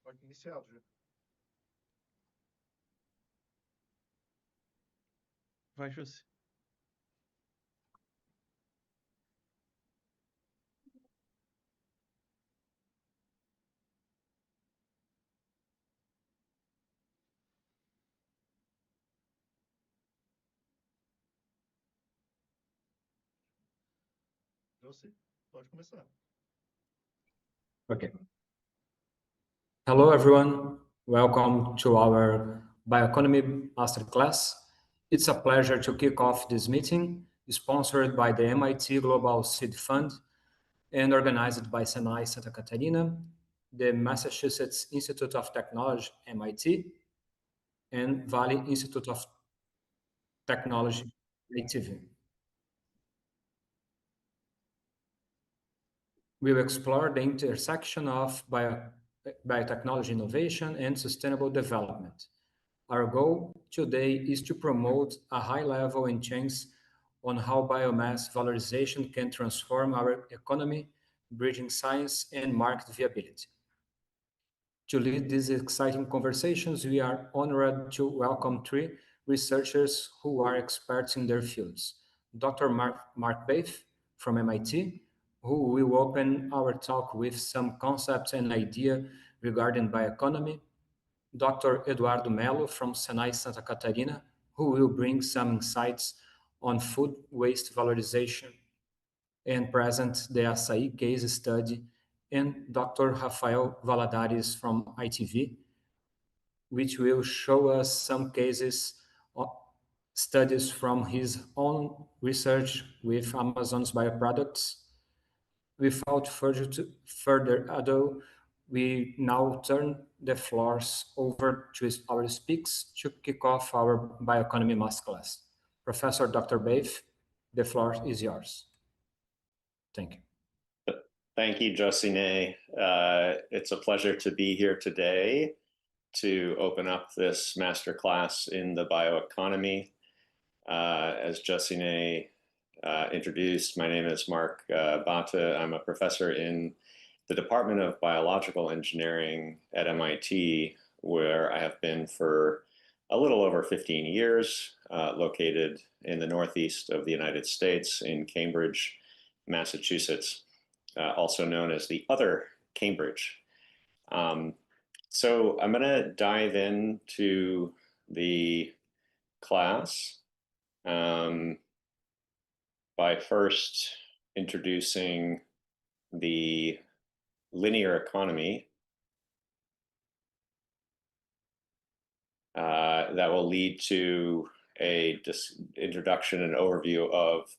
Pode iniciar, já. Vai, José. José, pode começar. Okay. Hello, everyone. Welcome to our Bioeconomy Masterclass. It's a pleasure to kick off this meeting, sponsored by the MIT Global Seed Fund and organized by SENAI Santa Catarina, the Massachusetts Institute of Technology, MIT, and Valley Institute of Technology, ITV. We'll explore the intersection of biotechnology innovation and sustainable development. Our goal today is to promote a high level and change on how biomass valorization can transform our economy, bridging science and market viability. To lead these exciting conversations, we are honored to welcome three researchers who are experts in their fields. Dr. Mark Baif from MIT, who will open our talk with some concepts and ideas regarding bioeconomy. Dr. Eduardo Melo from SENAI Santa Catarina, who will bring some insights on food waste valorization and present the açaí case study, and Dr. Rafael Valadares from ITV, which will show us some cases of studies from his own research with Amazon's bioproducts. Without further ado, we now turn the floors over to our speakers to kick off our Bioeconomy Masterclass. Professor Dr. Baif, the floor is yours. Thank you. Thank you, Josine. It's a pleasure to be here today to open up this masterclass in the bioeconomy. As Josine introduced, my name is Mark Bata. I'm a professor in the Department of Biological Engineering at MIT, where I have been for a little over 15 years, located in the northeast of the United States in Cambridge, Massachusetts, also known as the other Cambridge. So I'm going to dive into the class by first introducing the linear economy that will lead to a introduction and overview of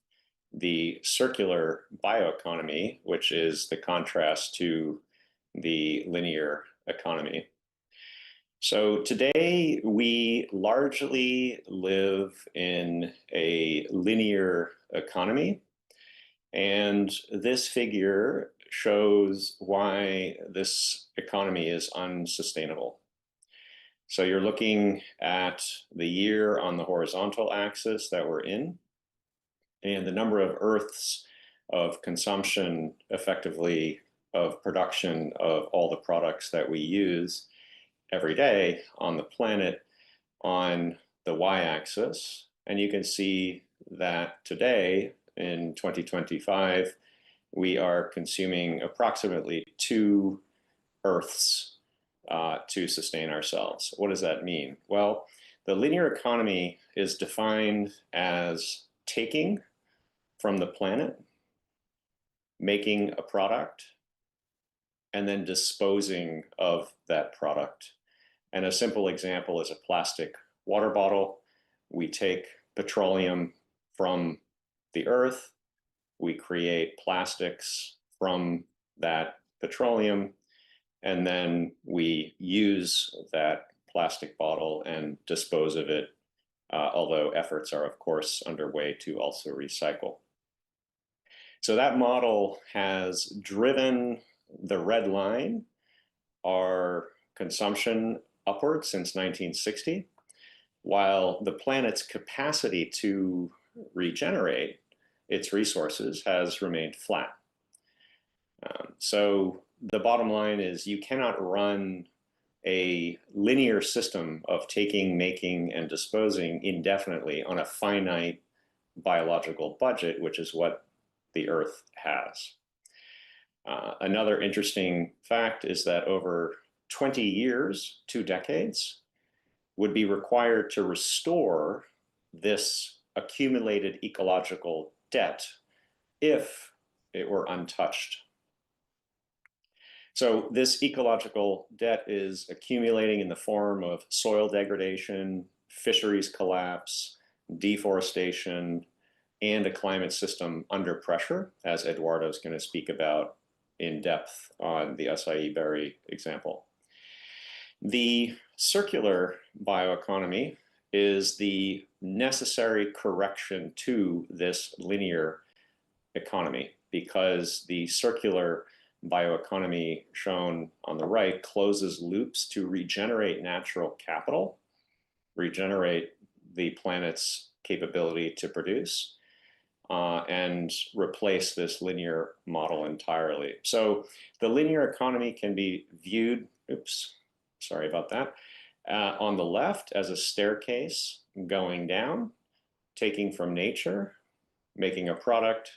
the circular bioeconomy, which is the contrast to the linear economy. So today we largely live in a linear economy, and this figure shows why this economy is unsustainable. So you're looking at the year on the horizontal axis that we're in, and the number of Earths of consumption, effectively of production of all the products that we use every day on the planet on the y-axis. And you can see that today in 2025, we are consuming approximately 2 Earths to sustain ourselves. What does that mean? Well, the linear economy is defined as taking from the planet, making a product, and then disposing of that product. And a simple example is a plastic water bottle. We take petroleum from the earth, we create plastics from that petroleum, and then we use that plastic bottle and dispose of it, although efforts are, of course, underway to also recycle. So that model has driven the red line, our consumption upward since 1960, while the planet's capacity to regenerate its resources has remained flat. So the bottom line is you cannot run a linear system of taking, making, and disposing indefinitely on a finite biological budget, which is what the Earth has. Another interesting fact is that over 20 years, 2 decades, would be required to restore this accumulated ecological debt if it were untouched. So this ecological debt is accumulating in the form of soil degradation, fisheries collapse, deforestation, and a climate system under pressure, as Eduardo is going to speak about in depth on the acai berry example. The circular bioeconomy is the necessary correction to this linear economy, because the circular bioeconomy shown on the right closes loops to regenerate natural capital, regenerate the planet's capability to produce, and replace this linear model entirely. So the linear economy can be viewed, sorry about that, on the left as a staircase going down, taking from nature, making a product,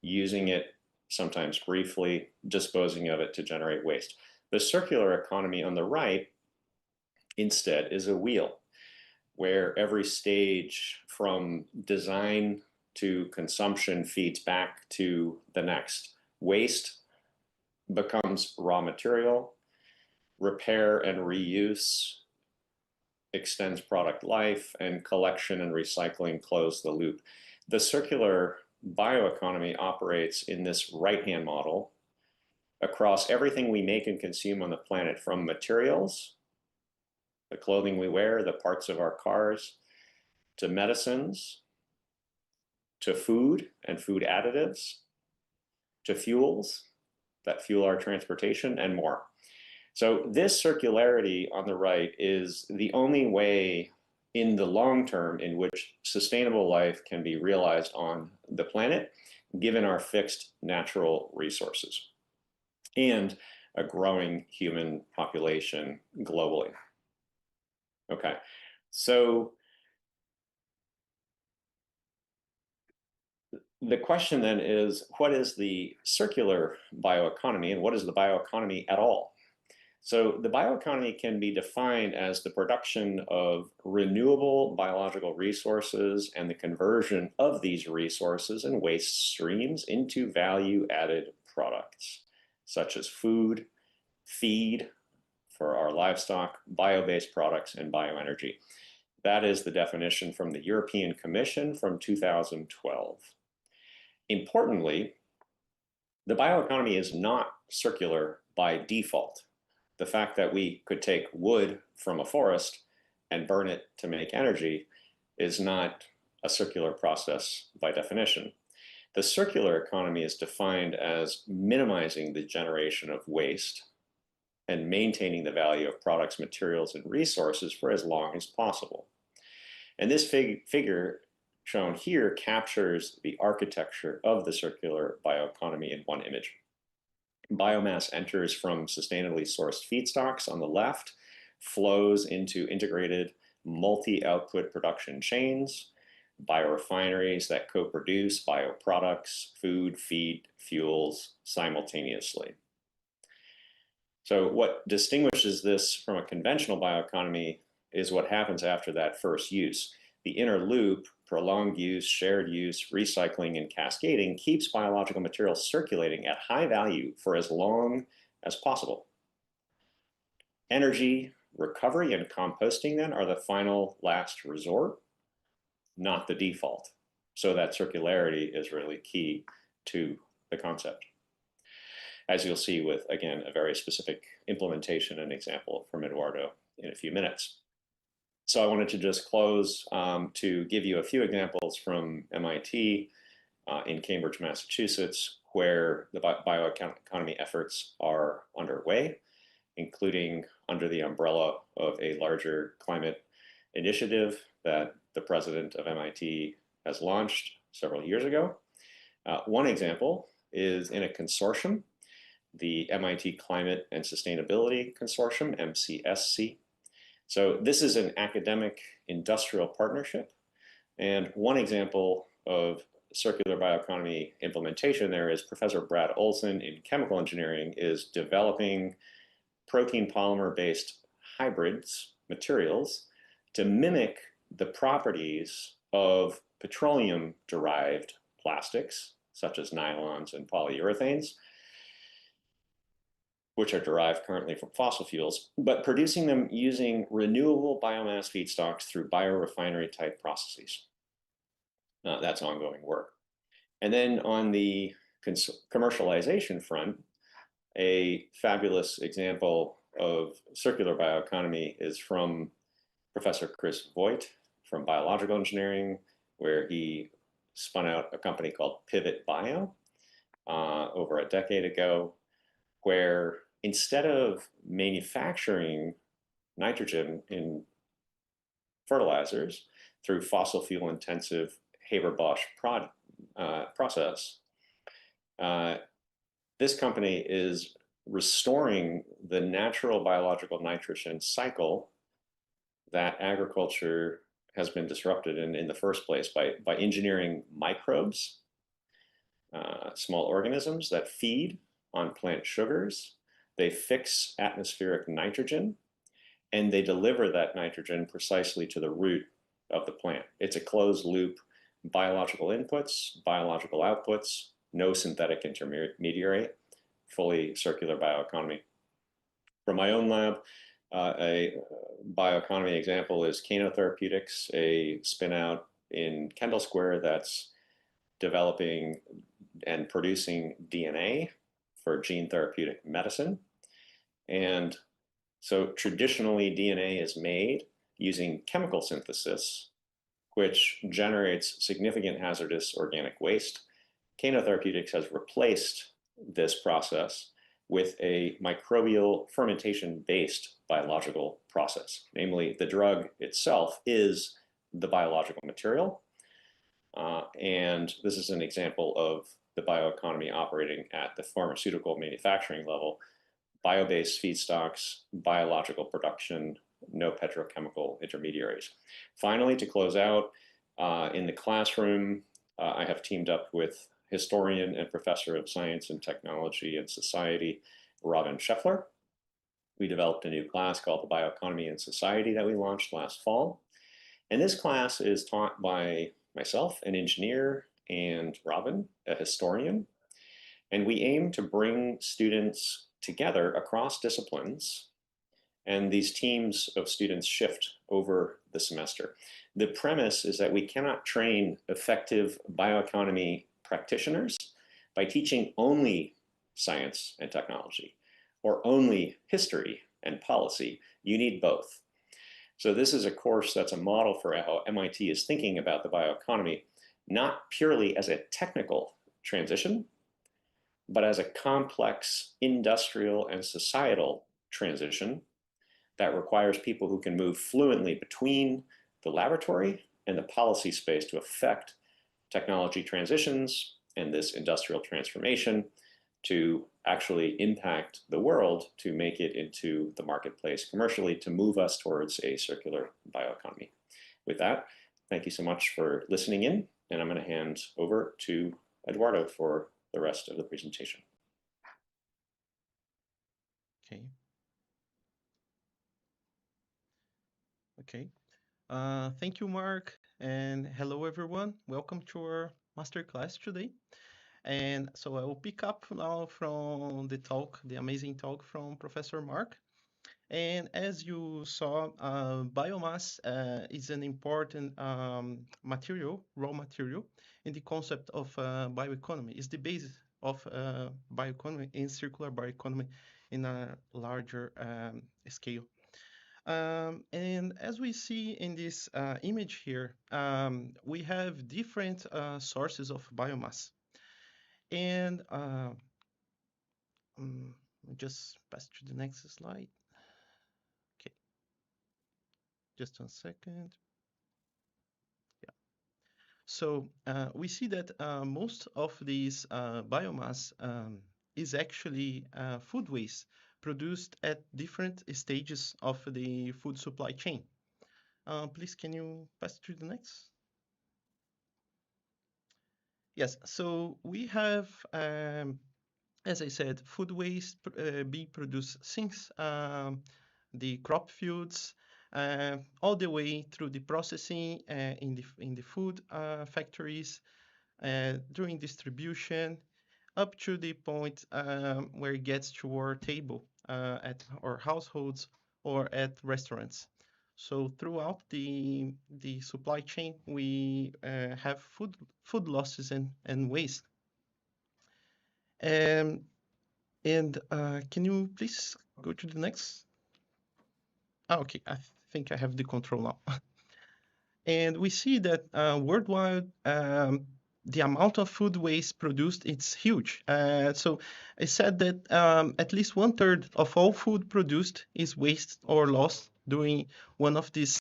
using it sometimes briefly, disposing of it to generate waste. The circular economy on the right, instead, is a wheel where every stage from design to consumption feeds back to the next. Waste becomes raw material, repair and reuse extends product life, and collection and recycling close the loop. The circular bioeconomy operates in this right-hand model across everything we make and consume on the planet, from materials, the clothing we wear, the parts of our cars, to medicines, to food and food additives, to fuels that fuel our transportation, and more. So this circularity on the right is the only way in the long term in which sustainable life can be realized on the planet, given our fixed natural resources and a growing human population globally. Okay, so the question then is, what is the circular bioeconomy, and what is the bioeconomy at all? So the bioeconomy can be defined as the production of renewable biological resources and the conversion of these resources and waste streams into value-added products, such as food, feed for our livestock, bio-based products, and bioenergy. That is the definition from the European Commission from 2012. Importantly, the bioeconomy is not circular by default. The fact that we could take wood from a forest and burn it to make energy is not a circular process by definition. The circular economy is defined as minimizing the generation of waste and maintaining the value of products, materials, and resources for as long as possible. And this figure shown here captures the architecture of the circular bioeconomy in one image. Biomass enters from sustainably sourced feedstocks on the left, flows into integrated multi-output production chains, biorefineries that co-produce bioproducts, food, feed, fuels simultaneously. So what distinguishes this from a conventional bioeconomy is what happens after that first use. The inner loop, prolonged use, shared use, recycling, and cascading keeps biological materials circulating at high value for as long as possible. Energy recovery and composting then are the final last resort, not the default. So that circularity is really key to the concept, as you'll see with, again, a very specific implementation and example from Eduardo in a few minutes. So I wanted to just close to give you a few examples from MIT in Cambridge, Massachusetts, where the bioeconomy efforts are underway, including under the umbrella of a larger climate initiative that the president of MIT has launched several years ago. One example is in a consortium the MIT Climate and Sustainability Consortium, MCSC. So this is an academic industrial partnership. And one example of circular bioeconomy implementation there is Professor Brad Olson in chemical engineering is developing protein polymer-based hybrids, materials, to mimic the properties of petroleum-derived plastics, such as nylons and polyurethanes, which are derived currently from fossil fuels, but producing them using renewable biomass feedstocks through biorefinery type processes. That's ongoing work. And then on the commercialization front, a fabulous example of circular bioeconomy is from Professor Chris Voigt from biological engineering, where he spun out a company called Pivot Bio over a decade ago, where instead of manufacturing nitrogen in fertilizers through fossil fuel intensive Haber-Bosch process, this company is restoring the natural biological nitrogen cycle that agriculture has been disrupted in the first place by engineering microbes, small organisms that feed on plant sugars. They fix atmospheric nitrogen, and they deliver that nitrogen precisely to the root of the plant. It's a closed loop, biological inputs, biological outputs, no synthetic intermediary, fully circular bioeconomy. From my own lab, a bioeconomy example is Kano Therapeutics, a spin-out in Kendall Square that's developing and producing DNA for gene therapeutic medicine. And so traditionally DNA is made using chemical synthesis, which generates significant hazardous organic waste. Kano Therapeutics has replaced this process with a microbial fermentation-based biological process. Namely, the drug itself is the biological material. And this is an example of the bioeconomy operating at the pharmaceutical manufacturing level, bio-based feedstocks, biological production, no petrochemical intermediaries. Finally, to close out, in the classroom, I have teamed up with historian and professor of science and technology and society, Robin Scheffler. We developed a new class called the Bioeconomy and Society that we launched last fall. And this class is taught by myself, an engineer, and Robin, a historian. And we aim to bring students together across disciplines, and these teams of students shift over the semester. The premise is that we cannot train effective bioeconomy practitioners by teaching only science and technology or only history and policy. You need both. So this is a course that's a model for how MIT is thinking about the bioeconomy, not purely as a technical transition, but as a complex industrial and societal transition that requires people who can move fluently between the laboratory and the policy space to affect technology transitions and this industrial transformation to actually impact the world, to make it into the marketplace commercially, to move us towards a circular bioeconomy. With that, thank you so much for listening in, and I'm going to hand over to Eduardo for the rest of the presentation. Okay. Okay. Thank you, Mark, and hello, everyone. Welcome to our masterclass today. And so I will pick up now from the talk, the amazing talk from Professor Mark. And as you saw, biomass is an important material, raw material, in the concept of bioeconomy. It's the basis of bioeconomy and circular bioeconomy in a larger scale. And as we see in this image here, we have different sources of biomass. And just pass to the next slide. Okay, just 1 second. Yeah. So we see that most of these biomass is actually food waste produced at different stages of the food supply chain. Please, can you pass to the next? Yes, so we have, as I said, food waste being produced since the crop fields all the way through the processing in the food factories, during distribution, up to the point where it gets to our table at our households or at restaurants. So throughout the supply chain, we have food losses and waste. And can you please go to the next? Oh, okay, I think I have the control now. And we see that worldwide, the amount of food waste produced is huge. So I said that at least 1/3 of all food produced is waste or lost during one of these.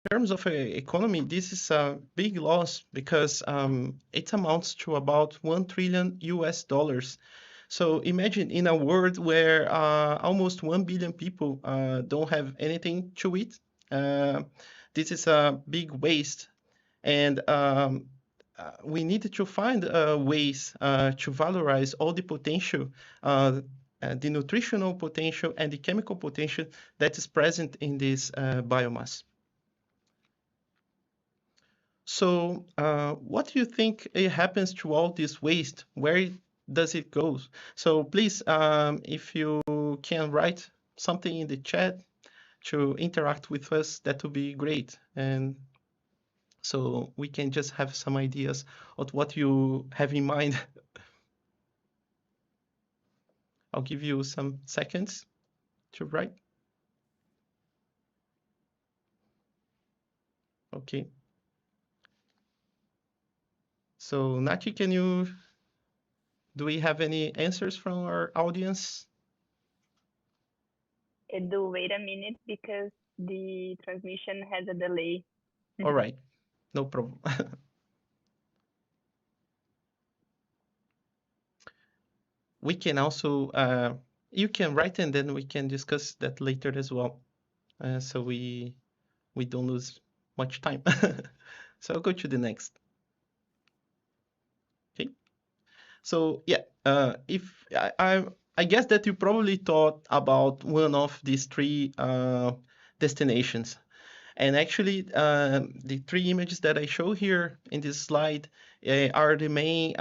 In terms of economy, this is a big loss because it amounts to about $1 trillion US. So imagine in a world where almost 1 billion people don't have anything to eat. This is a big waste, and we need to find ways to valorize all the potential, the nutritional potential and the chemical potential that is present in this biomass. So what do you think happens to all this waste? Where does it go? So please, if you can write something in the chat to interact with us, that would be great. And so we can just have some ideas of what you have in mind. I'll give you some seconds to write. Okay. So Nachi, do we have any answers from our audience? Edu, wait a minute because the transmission has a delay. All right, no problem. We can also, you can write and then we can discuss that later as well. So we don't lose much time. So I'll go to the next. Okay. So yeah, if I guess that you probably thought about one of these three destinations. And actually, the three images that I show here in this slide are the main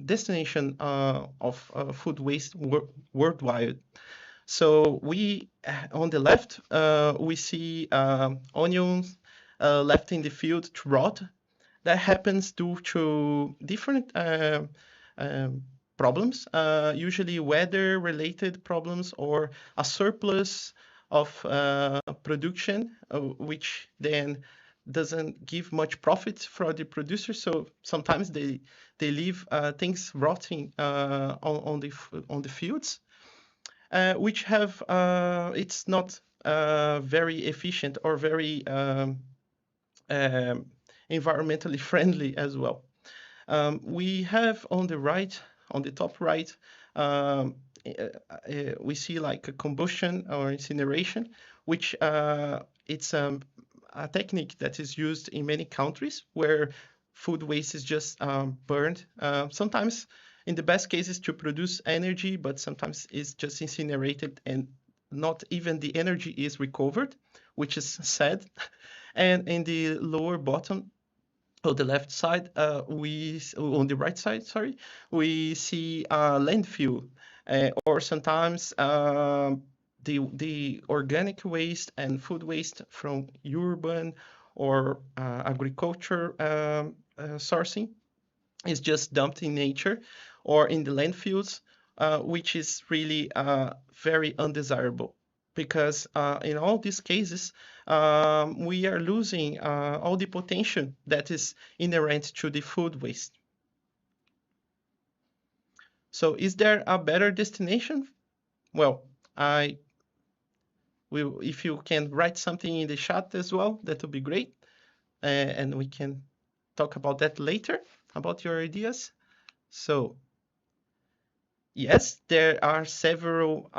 destination of food waste worldwide. So we, on the left, we see onions left in the field to rot. That happens due to different problems, usually weather-related problems or a surplus of production, which then doesn't give much profit for the producer. So sometimes they leave things rotting on the fields, which have it's not very efficient or very environmentally friendly as well. We have on the right, on the top right, we see like a combustion or incineration, which it's a technique that is used in many countries where food waste is just burned. Sometimes, in the best cases, to produce energy, but sometimes it's just incinerated and not even the energy is recovered, which is sad. And in the lower bottom, on the left side, on the right side, sorry, we see landfill, or sometimes the organic waste and food waste from urban or agriculture sourcing is just dumped in nature or in the landfills, which is really very undesirable. Because in all these cases, we are losing all the potential that is inherent to the food waste. So is there a better destination? Well, I if you can write something in the chat as well, that would be great. And we can talk about that later, about your ideas. So yes, there are several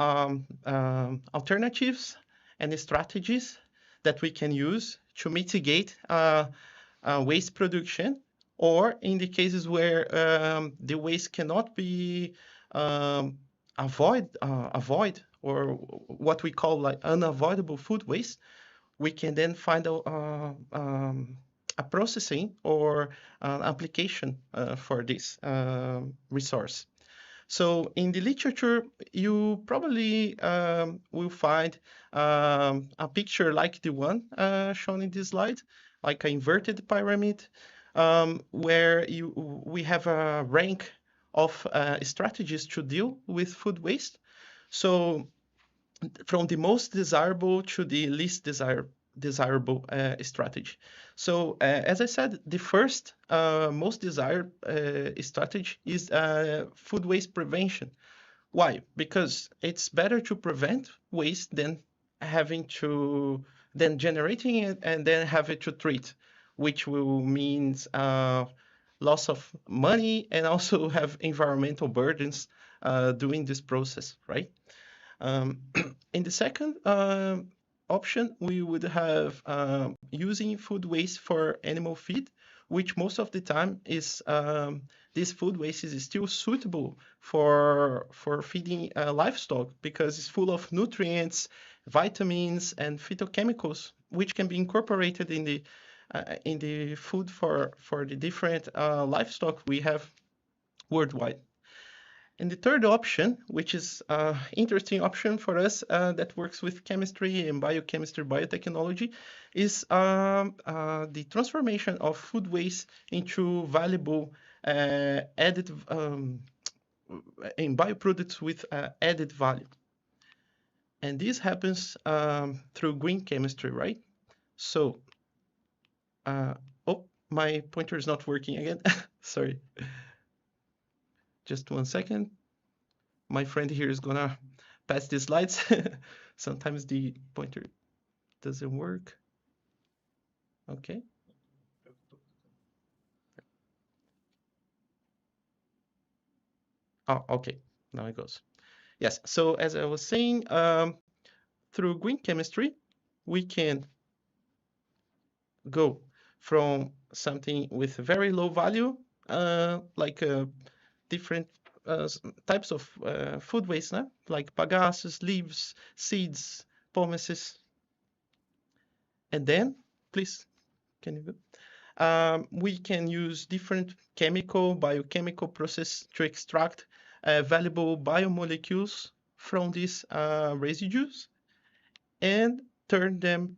alternatives and strategies that we can use to mitigate waste production, or in the cases where the waste cannot be avoid, or what we call like unavoidable food waste, we can then find a processing or application for this resource. So in the literature, you probably will find a picture like the one shown in this slide, like an inverted pyramid, where we have a rank of strategies to deal with food waste. So from the most desirable to the least desirable strategy. So as I said, the first most desired strategy is food waste prevention. Why? Because it's better to prevent waste than generating it and then have it to treat, which will mean loss of money and also have environmental burdens doing this process, right? In the second option, we would have using food waste for animal feed, which most of the time is this food waste is still suitable for feeding livestock because it's full of nutrients, vitamins, and phytochemicals, which can be incorporated in the food for the different livestock we have worldwide. And the third option, which is an interesting option for us that works with chemistry and biochemistry, biotechnology, is the transformation of food waste into valuable added in bioproducts with added value. And this happens through green chemistry, right? So, oh, my pointer is not working again. Sorry. Just 1 second. My friend here is gonna pass the slides. Sometimes the pointer doesn't work. Okay. Oh, okay. Now it goes. Yes. So as I was saying, through green chemistry, we can go from something with very low value, like different types of food waste, like bagaços, leaves, seeds, pomaces. And then, please, can you go? We can use different biochemical process to extract valuable biomolecules from these residues and turn them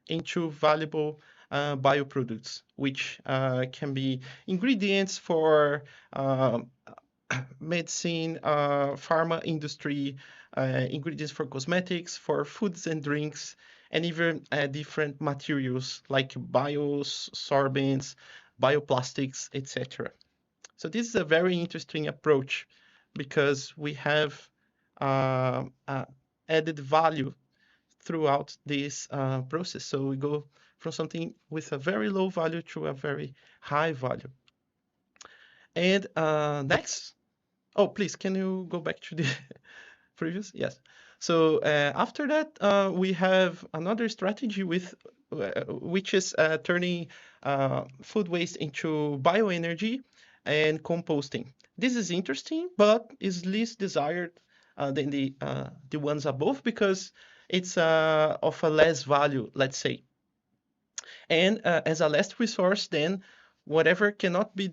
into valuable bioproducts, which can be ingredients for medicine, pharma industry, ingredients for cosmetics, for foods and drinks, and even different materials like biosorbents, bioplastics, etc. So this is a very interesting approach because we have added value throughout this process. So we go from something with a very low value to a very high value. And next, oh, please, can you go back to the previous? Yes. So after that, we have another strategy which is turning food waste into bioenergy and composting. This is interesting, but is least desired than the ones above because it's of a less value, let's say. And as a last resource, then whatever cannot be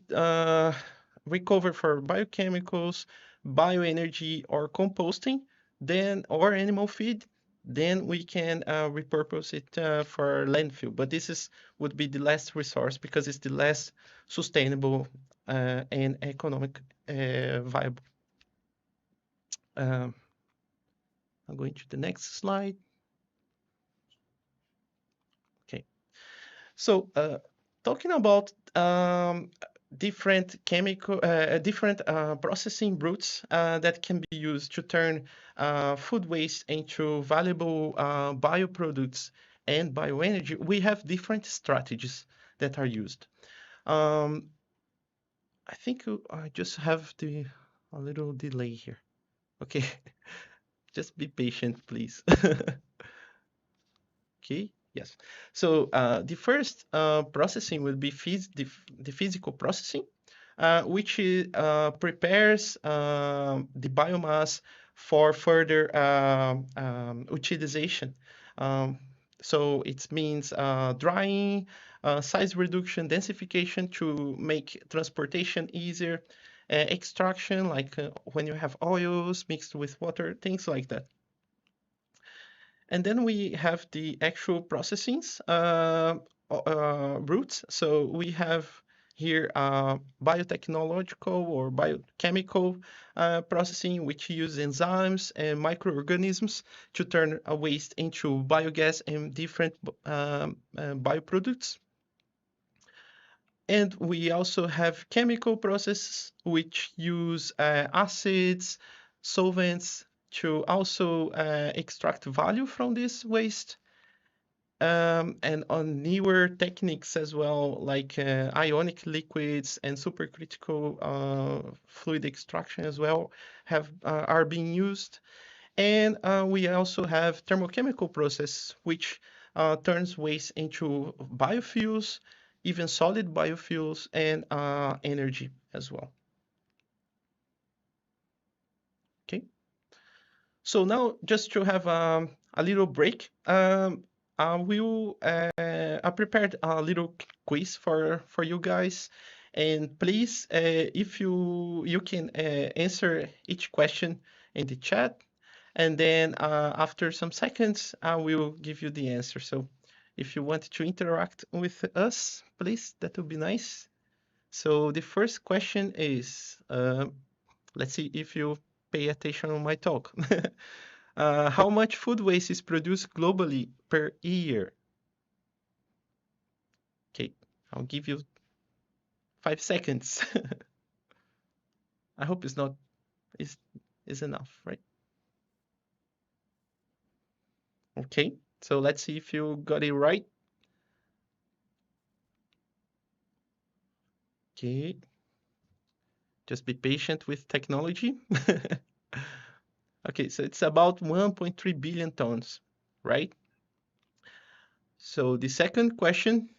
recovered for biochemicals, bioenergy, or composting, then or animal feed, then we can repurpose it for landfill. But this would be the last resource because it's the less sustainable and economic viable. I'm going to the next slide. Okay. So talking about different processing routes that can be used to turn food waste into valuable bioproducts and bioenergy, we have different strategies that are used. I think I just have a little delay here. Okay, just be patient, please. Okay, yes. So the first processing will be the physical processing, which prepares the biomass for further utilization. So it means drying, size reduction, densification to make transportation easier, extraction, like when you have oils mixed with water, things like that. And then we have the actual processings routes. So we have here biotechnological or biochemical processing, which use enzymes and microorganisms to turn a waste into biogas and different bioproducts. And we also have chemical processes, which use acids, solvents, to also extract value from this waste. And on newer techniques as well, like ionic liquids and supercritical fluid extraction as well are being used. And we also have thermochemical process, which turns waste into biofuels, even solid biofuels, and energy as well. Okay. So now, just to have a little break, I prepared a little quiz for you guys, and please, if you can answer each question in the chat, and then after some seconds, I will give you the answer. So if you want to interact with us, please, that would be nice. So the first question is, let's see if you pay attention on my talk. How much food waste is produced globally per year? Okay, I'll give you 5 seconds. I hope it's not is enough, right? Okay, so let's see if you got it right. Okay, just be patient with technology. Okay, so it's about 1.3 billion tons, right? So the second question,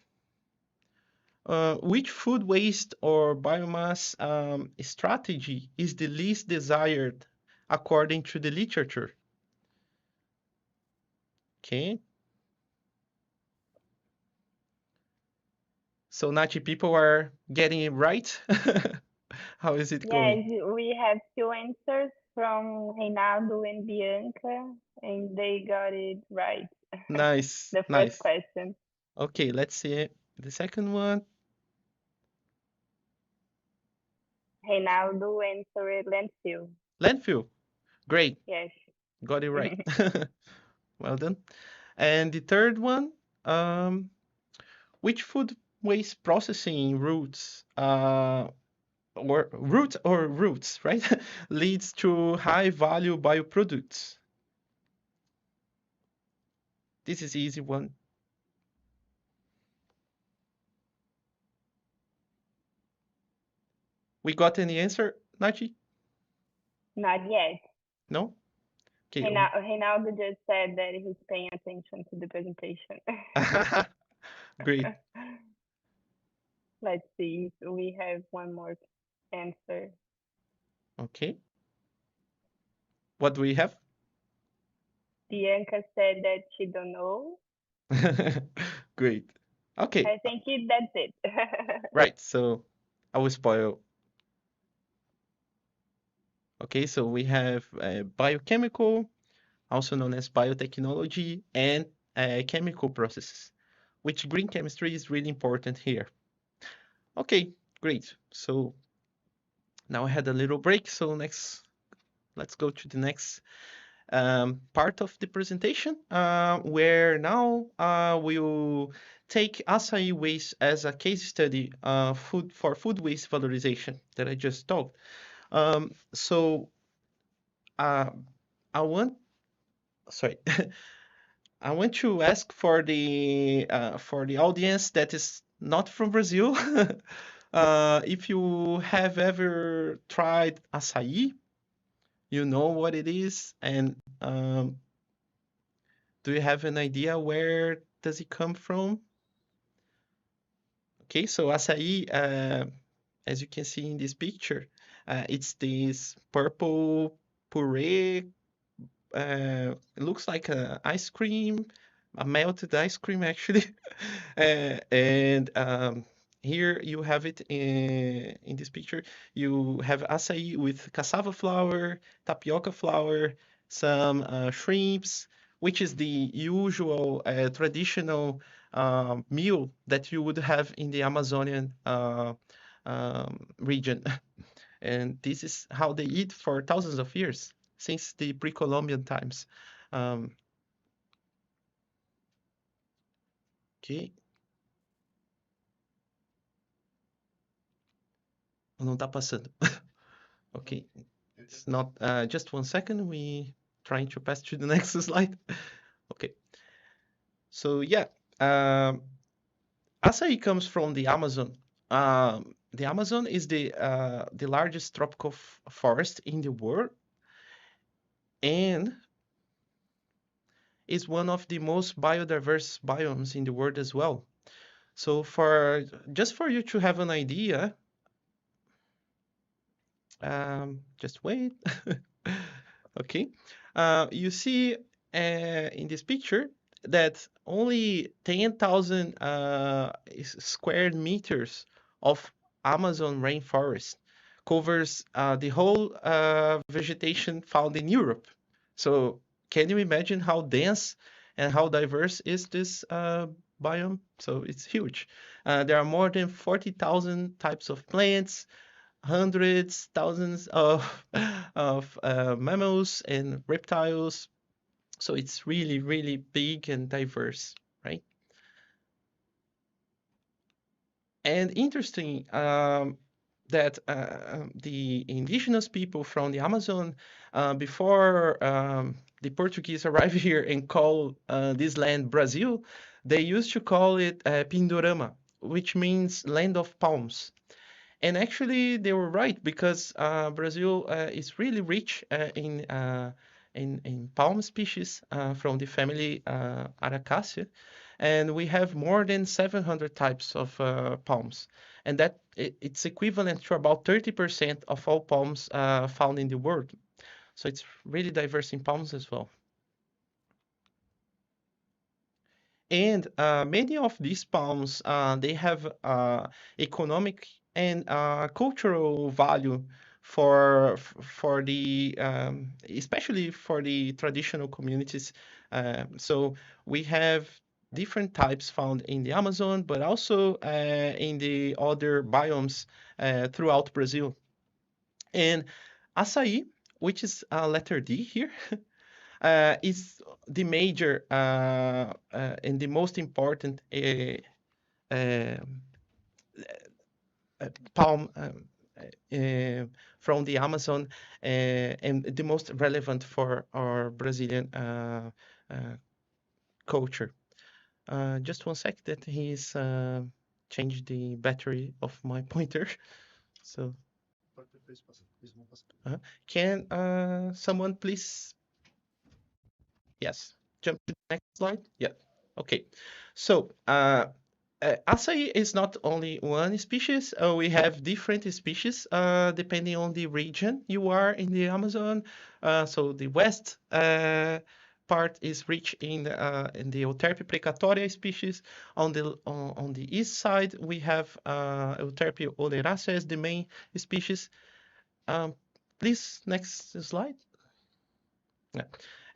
which food waste or biomass strategy is the least desired according to the literature? Okay. So Nachi, people are getting it right. How is it going? Yes, we have 2 answers from Reinaldo and Bianca, and they got it right. Nice, The first nice. question. Okay, let's see the second one. Reinaldo answered landfill. Landfill. Great. Yes. Got it right. Well done. And the third one, which food waste processing routes routes, right, leads to high value bioproducts? This is easy one. We got any answer, Nachi? Not yet. No? Okay. Reinaldo just said that he's paying attention to the presentation. Great. Let's see if we have one more answer. Okay. What do we have? Bianca said that she don't know. Great. Okay. I think that's it. Right. So I will spoil. Okay. So we have biochemical, also known as biotechnology, and chemical processes, which green chemistry is really important here. Okay, great. So now I had a little break. So let's go to the next part of the presentation, where now we'll take açaí waste as a case study for food waste valorization that I just talked. So I want, sorry, I want to ask for the audience that is not from Brazil, if you have ever tried açaí, you know what it is, and do you have an idea where does it come from? Okay, so açaí, as you can see in this picture, it's this purple puree. It looks like a ice cream, a melted ice cream actually. And here you have it in this picture. You have açaí with cassava flour, tapioca flour, some shrimps, which is the usual traditional meal that you would have in the Amazonian region. And this is how they eat for thousands of years, since the pre-Columbian times. Okay. Não tá passando. Okay. It's not, just one second. We trying to pass to the next slide. Okay. So yeah, açaí comes from the Amazon. The Amazon is the largest tropical forest in the world, and is one of the most biodiverse biomes in the world as well. So just for you to have an idea, just wait. Okay, you see in this picture that only 10,000 square meters of Amazon rainforest covers the whole vegetation found in Europe. So can you imagine how dense and how diverse is this biome? So it's huge. There are more than 40,000 types of plants, hundreds, thousands of mammals and reptiles. So it's really, really big and diverse, right? And interesting that the indigenous people from the Amazon, before the Portuguese arrived here and called this land Brazil, they used to call it Pindorama, which means land of palms. And actually, they were right, because Brazil is really rich in palm species from the family Aracaceae, and we have more than 700 types of palms, and that it's equivalent to about 30% of all palms found in the world. So it's really diverse in palms as well. And many of these palms, they have economic and cultural value for the especially for the traditional communities. So we have different types found in the Amazon, but also in the other biomes throughout Brazil. And açaí, which is letter D here, is the major and the most important palm from the Amazon, and the most relevant for our Brazilian culture. Just one sec, that he's changed the battery of my pointer. So can someone please, yes, jump to the next slide? Yeah. Okay. So açaí is not only one species. We have different species depending on the region you are in the Amazon. So the west part is rich in the Euterpe precatória species. On the east side, we have Euterpe oleracea as the main species. Please, next slide. Yeah.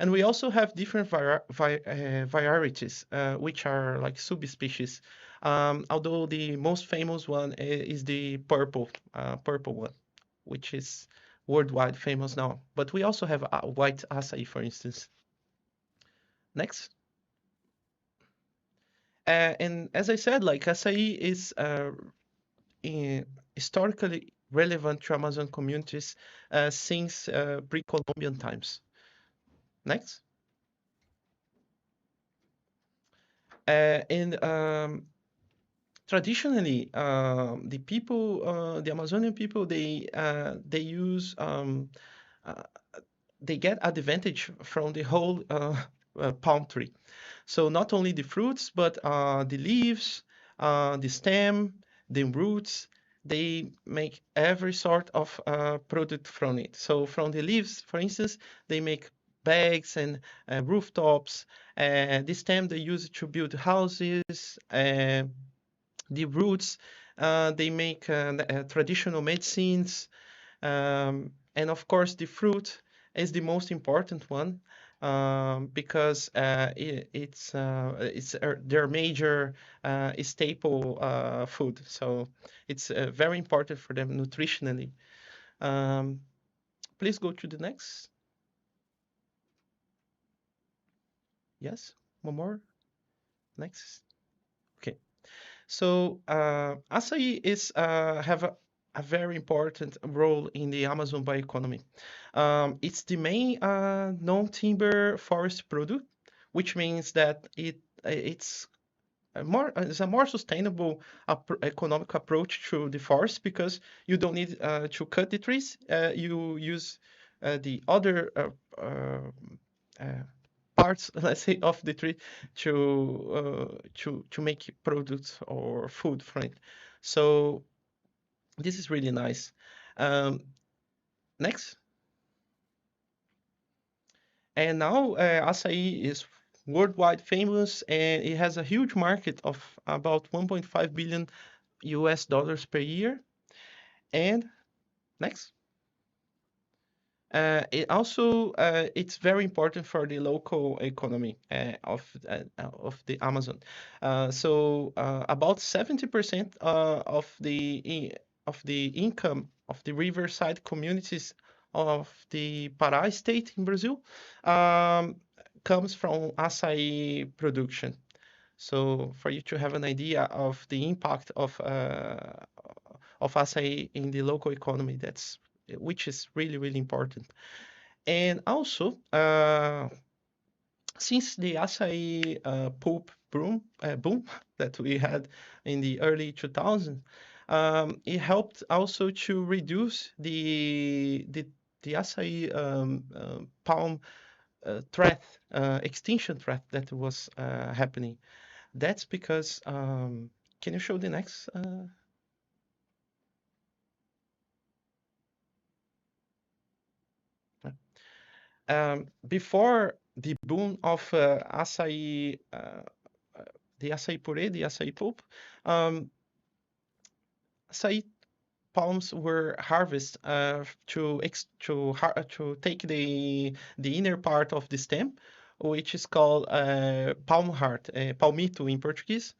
And we also have different varieties, which are like subspecies. Although the most famous one is the purple one, which is worldwide famous now. But we also have white açaí, for instance. Next. And as I said, like açaí is historically relevant to Amazon communities since pre-Columbian times. Next. And traditionally, the people, the Amazonian people, they use they get advantage from the whole palm tree. So not only the fruits, but the leaves, the stem, the roots, they make every sort of product from it. So from the leaves, for instance, they make bags and rooftops. The stem they use to build houses. The roots, they make traditional medicines. And of course, the fruit is the most important one because it's their major staple food. So it's very important for them nutritionally. Please go to the next. Yes, one more. Next. Okay. So açaí is have a very important role in the Amazon bioeconomy. It's the main non-timber forest product, which means that it's a more sustainable economic approach to the forest because you don't need to cut the trees. You use the other parts, let's say, of the tree to make products or food from it. So this is really nice. Next. And now açaí is worldwide famous and it has a huge market of about 1.5 billion US dollars per year. And next. It also it's very important for the local economy of the Amazon. So about 70% of the income of the riverside communities of the Pará state in Brazil comes from açaí production. So for you to have an idea of the impact of açaí in the local economy, which is really, really important. And also, since the açaí pulp boom that we had in the early 2000s, it helped also to reduce the açaí palm threat, extinction threat that was happening. That's because, can you show the next? Before the boom of açaí, the açaí puree, the açaí pulp, açaí palms were harvested to take the inner part of the stem, which is called palm heart, palmito in Portuguese,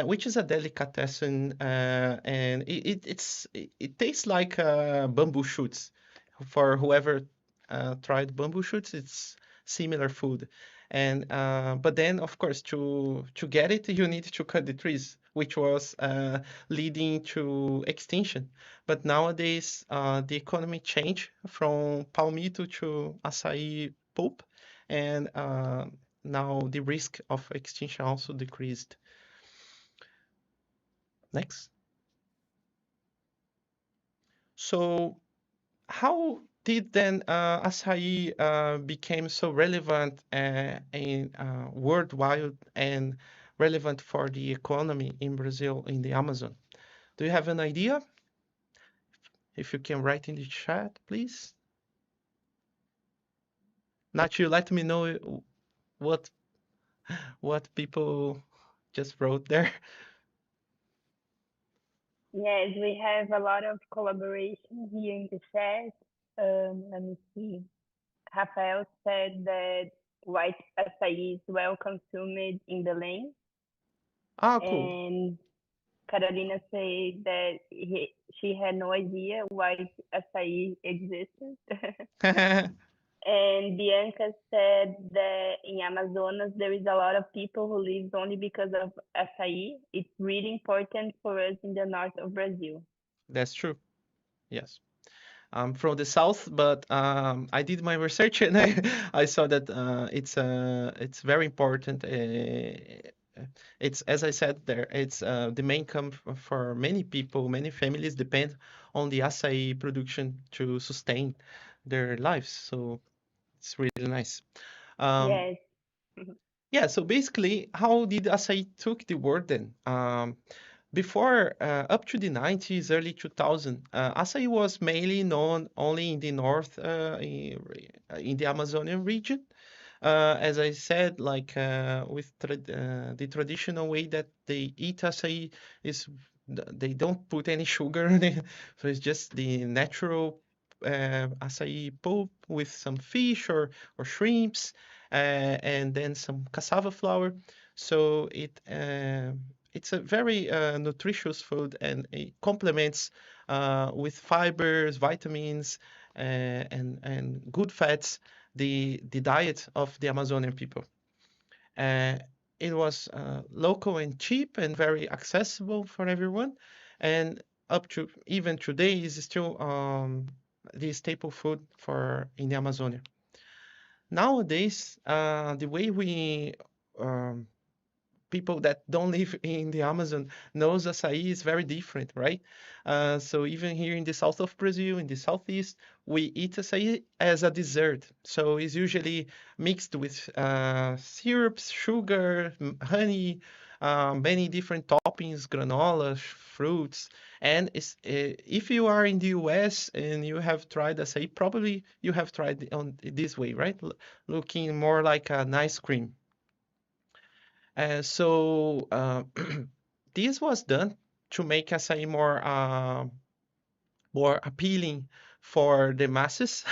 which is a delicatessen, and it tastes like bamboo shoots. For whoever tried bamboo shoots, it's similar food. And but then of course to get it you need to cut the trees, which was leading to extinction. But nowadays the economy changed from palmito to açaí pulp, and now the risk of extinction also decreased. Next. So how did then açaí became so relevant in worldwide and relevant for the economy in Brazil, in the Amazon? Do you have an idea? If you can write in the chat, please. Nacho, let me know what people just wrote there. Yes, we have a lot of collaboration here in the chat. Let me see. Rafael said that white açaí is well consumed in Belém. Ah, cool. And Carolina said that she had no idea white açaí existed. And Bianca said that in Amazonas, there is a lot of people who live only because of açaí. It's really important for us in the north of Brazil. That's true. Yes. I'm from the south, but I did my research and I saw that it's very important. It's, as I said there, it's the main income for many people, many families depend on the açaí production to sustain their lives. So it's really nice. Yes. Yeah, so basically, how did açaí took the world then? Before, up to the 90s, early 2000, açaí was mainly known only in the north, in the Amazonian region. As I said, like with the traditional way that they eat açaí is they don't put any sugar in it, so it's just the natural açaí pulp with some fish or shrimps, and then some cassava flour. So it's a very nutritious food, and it complements with fibers, vitamins, and good fats the diet of the Amazonian people. It was local and cheap and very accessible for everyone, and up to even today is still the staple food for in the Amazonia. Nowadays, the way we people that don't live in the Amazon knows açaí is very different, right? So even here in the south of Brazil, in the southeast, we eat açaí as a dessert. So it's usually mixed with syrups, sugar, honey, many different toppings, granola, fruits. And if you are in the US and you have tried açaí, probably you have tried it on this way, right? Looking more like an ice cream. So this was done to make açaí more appealing for the masses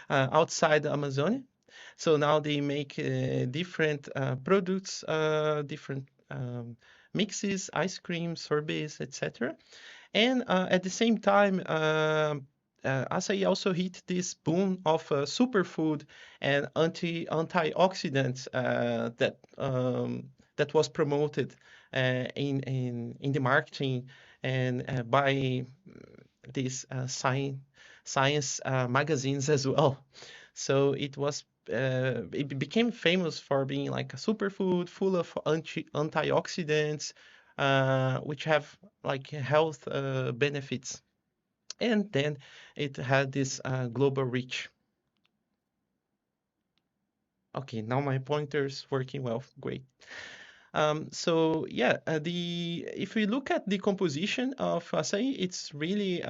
outside the Amazonia. So now they make different products, different mixes, ice cream, sorbets, etc. And at the same time, açaí also hit this boom of superfood and antioxidants that was promoted in the marketing and by these science magazines as well. So it became famous for being like a superfood full of antioxidants, which have like health benefits. And then it had this global reach. Okay, now my pointer's working well. Great. So yeah, if we look at the composition of açaí, it's really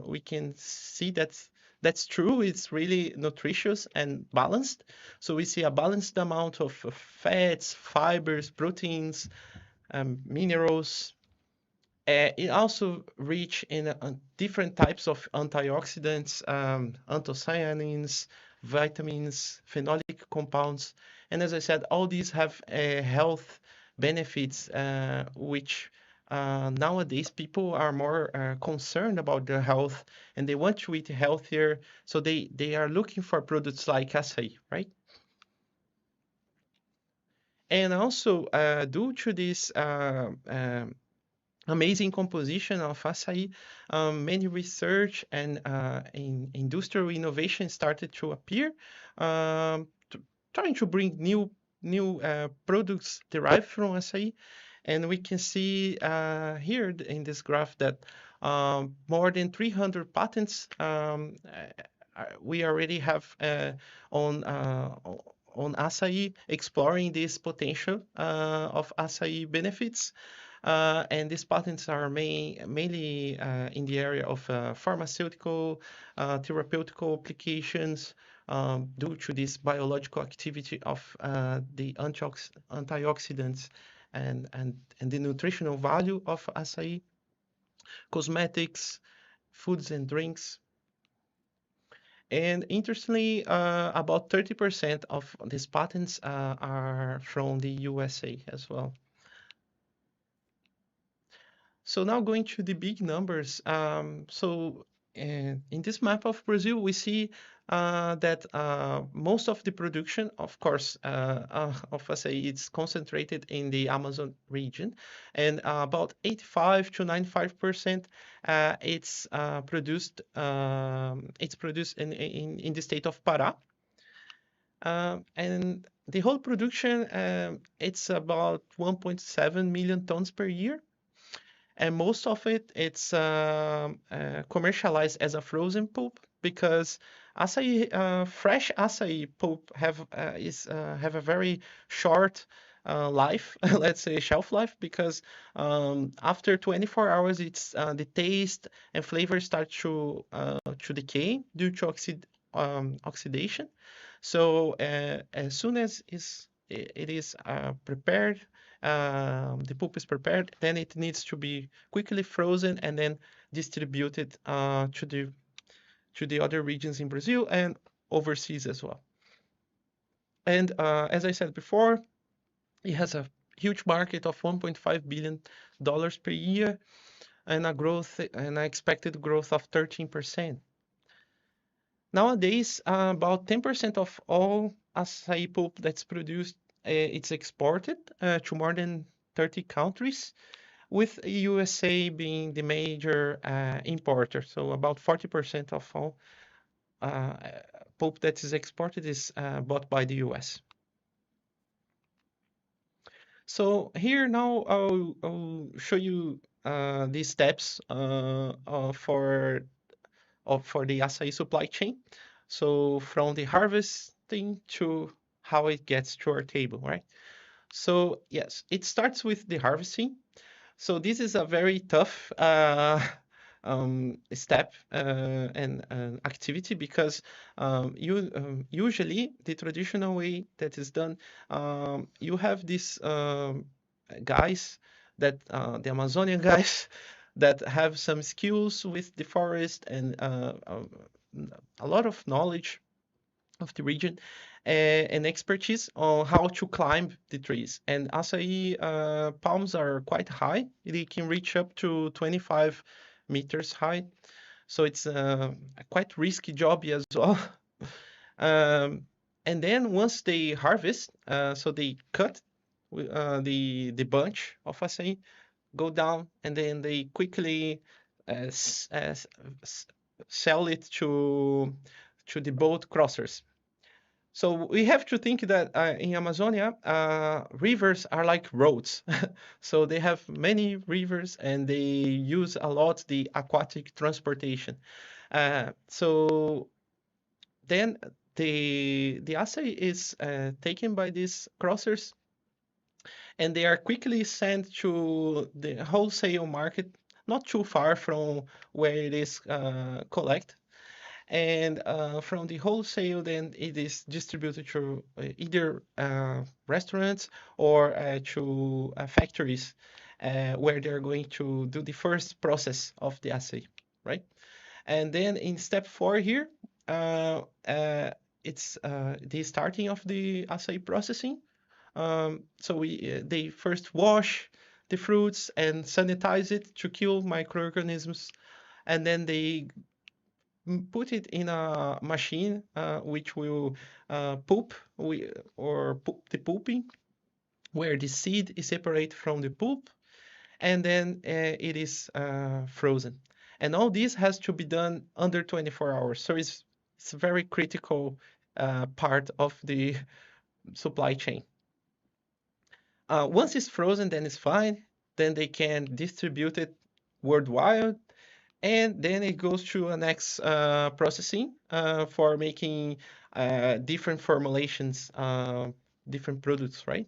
we can see that's true. It's really nutritious and balanced. So we see a balanced amount of fats, fibers, proteins, minerals. It also rich in different types of antioxidants, anthocyanins, vitamins, phenolic compounds, and as I said, all these have health benefits, which nowadays people are more concerned about their health and they want to eat healthier, so they are looking for products like açaí, right? And also, due to this amazing composition of açaí, many research and industrial innovation started to appear, trying to bring new products derived from açaí. And we can see here in this graph that more than 300 patents we already have on açaí, exploring this potential of açaí benefits. And these patents are mainly in the area of pharmaceutical, therapeutical applications, due to this biological activity of the antioxidants and the nutritional value of açaí, cosmetics, foods and drinks. And interestingly, about 30% of these patents are from the USA as well. So now going to the big numbers. In this map of Brazil, we see that most of the production, of course, of açaí is concentrated in the Amazon region, and about 85 to 95% it's produced in the state of Pará, and the whole production it's about 1.7 million tons per year. And most of it's commercialized as a frozen pulp, because açaí, fresh açaí pulp have a very short life, let's say shelf life, because after 24 hours, it's the taste and flavor start to decay due to oxidation. So as soon as it is prepared, the pulp is prepared, then it needs to be quickly frozen and then distributed to the other regions in Brazil and overseas as well. And as I said before, it has a huge market of $1.5 billion per year and an expected growth of 13%. Nowadays, about 10% of all açaí pulp that's produced it's exported to more than 30 countries, with USA being the major importer. So about 40% of all pulp that is exported is bought by the US. So here now I'll show you the steps for the açaí supply chain. So from the harvesting to how it gets to our table, right? So yes, it starts with the harvesting. So this is a very tough step and activity, because usually the traditional way that is done, you have these guys that the Amazonian guys that have some skills with the forest and a lot of knowledge of the region and expertise on how to climb the trees. And açaí palms are quite high. They can reach up to 25 meters high. So it's a quite risky job as well. And then once they harvest, so they cut the bunch of açaí, go down, and then they quickly sell it to the boat crossers. So we have to think that in Amazonia, rivers are like roads. So they have many rivers and they use a lot the aquatic transportation. So then the açaí is taken by these crossers, and they are quickly sent to the wholesale market, not too far from where it is collected. And from the wholesale, then it is distributed to either restaurants or to factories where they're going to do the first process of the açaí, right? And then in step 4 here, it's the starting of the açaí processing. So they first wash the fruits and sanitize it to kill microorganisms, and then they put it in a machine which will pulp the pulping, where the seed is separated from the pulp, and then it is frozen. And all this has to be done under 24 hours. So it's a very critical part of the supply chain. Once it's frozen, then it's fine. Then they can distribute it worldwide. And then it goes to a next processing for making different formulations, different products, right?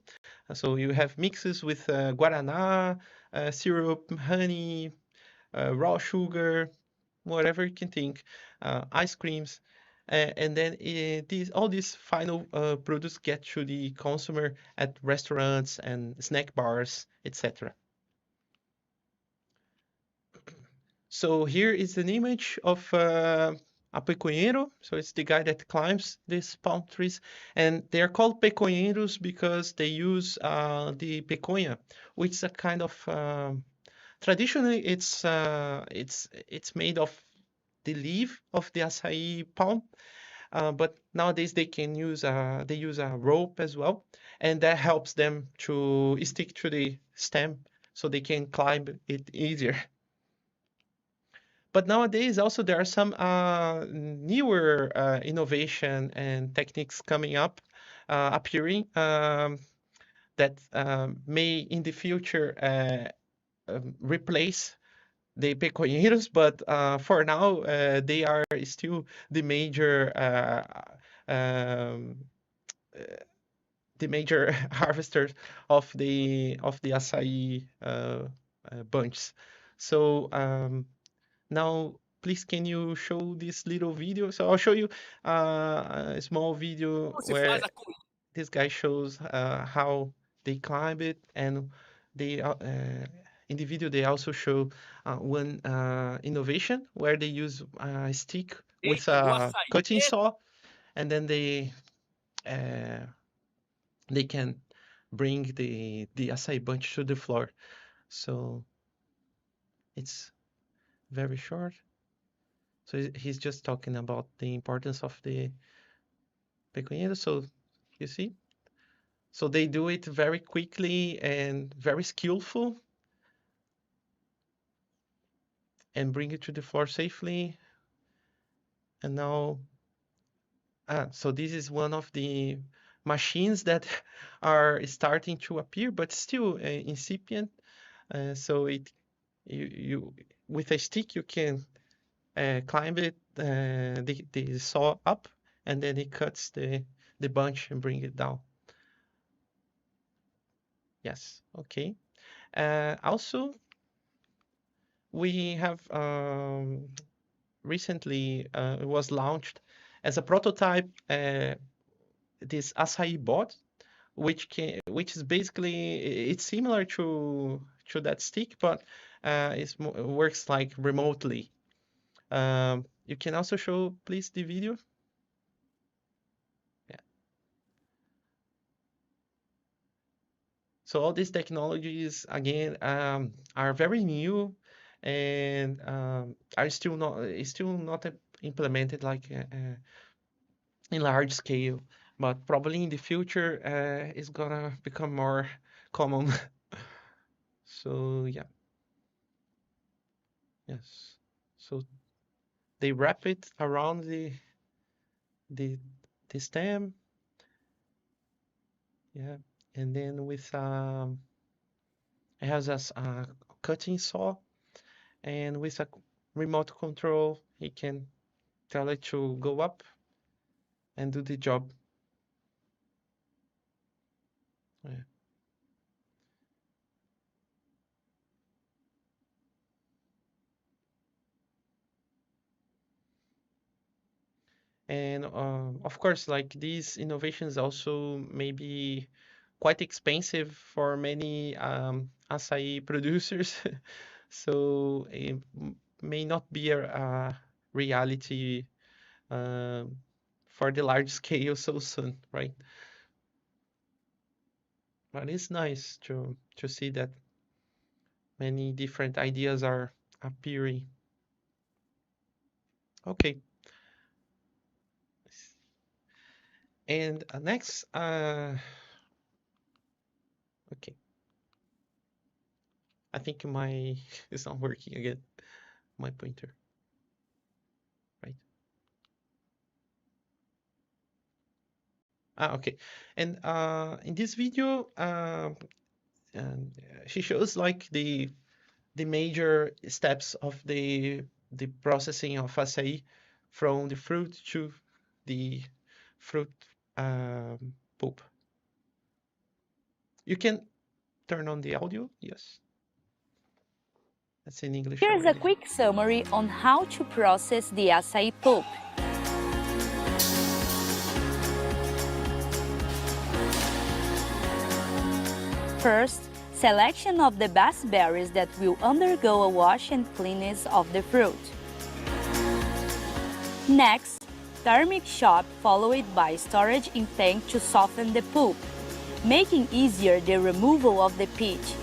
So you have mixes with guaraná, syrup, honey, raw sugar, whatever you can think, ice creams. And then all these final products get to the consumer at restaurants and snack bars, etc. So here is an image of a peconheiro. So it's the guy that climbs these palm trees, and they are called peconheiros because they use the peconha, which is a kind of traditionally it's made of the leaf of the açaí palm, but nowadays they use a rope as well, and that helps them to stick to the stem so they can climb it easier. But nowadays also there are some newer innovation and techniques coming up, appearing, that may in the future replace the pecueiros, but for now they are still the major harvesters of the açaí bunches. So now, please, can you show this little video? So I'll show you a small video where this guy shows how they climb it, and they in the video they also show one innovation where they use a stick with a cutting saw, and then they can bring the açaí bunch to the floor. So it's very short. So he's just talking about the importance of the pecueiro. So you see, so they do it very quickly and very skillful, and bring it to the floor safely. And now, so this is one of the machines that are starting to appear, but still incipient. So you with a stick you can climb it, the saw up, and then it cuts the bunch and bring it down. Yes, okay. Also, we have recently it was launched as a prototype this açaí bot, which is basically, it's similar to that stick, but it works like remotely. You can also show, please, the video. Yeah. So all these technologies, again, are very new and are still not implemented like in large scale, but probably in the future it's gonna become more common. So yeah. Yes. So they wrap it around the stem, yeah, and then with it has a cutting saw, and with a remote control he can tell it to go up and do the job. Yeah. And of course, like, these innovations also may be quite expensive for many açaí producers, so it may not be a reality for the large scale so soon, right? But it's nice to see that many different ideas are appearing. Okay. And next, okay. I think it's not working again, my pointer, right? Okay. And in this video, she shows like the major steps of the processing of açaí from the fruit to the fruit pulp. You can turn on the audio, yes. That's in English. Here's already. a quick summary on how to process the açaí pulp. First, selection of the best berries that will undergo a wash and cleanness of the fruit. Next, thermic shock followed by storage in tank to soften the pulp, making easier the removal of the pitch.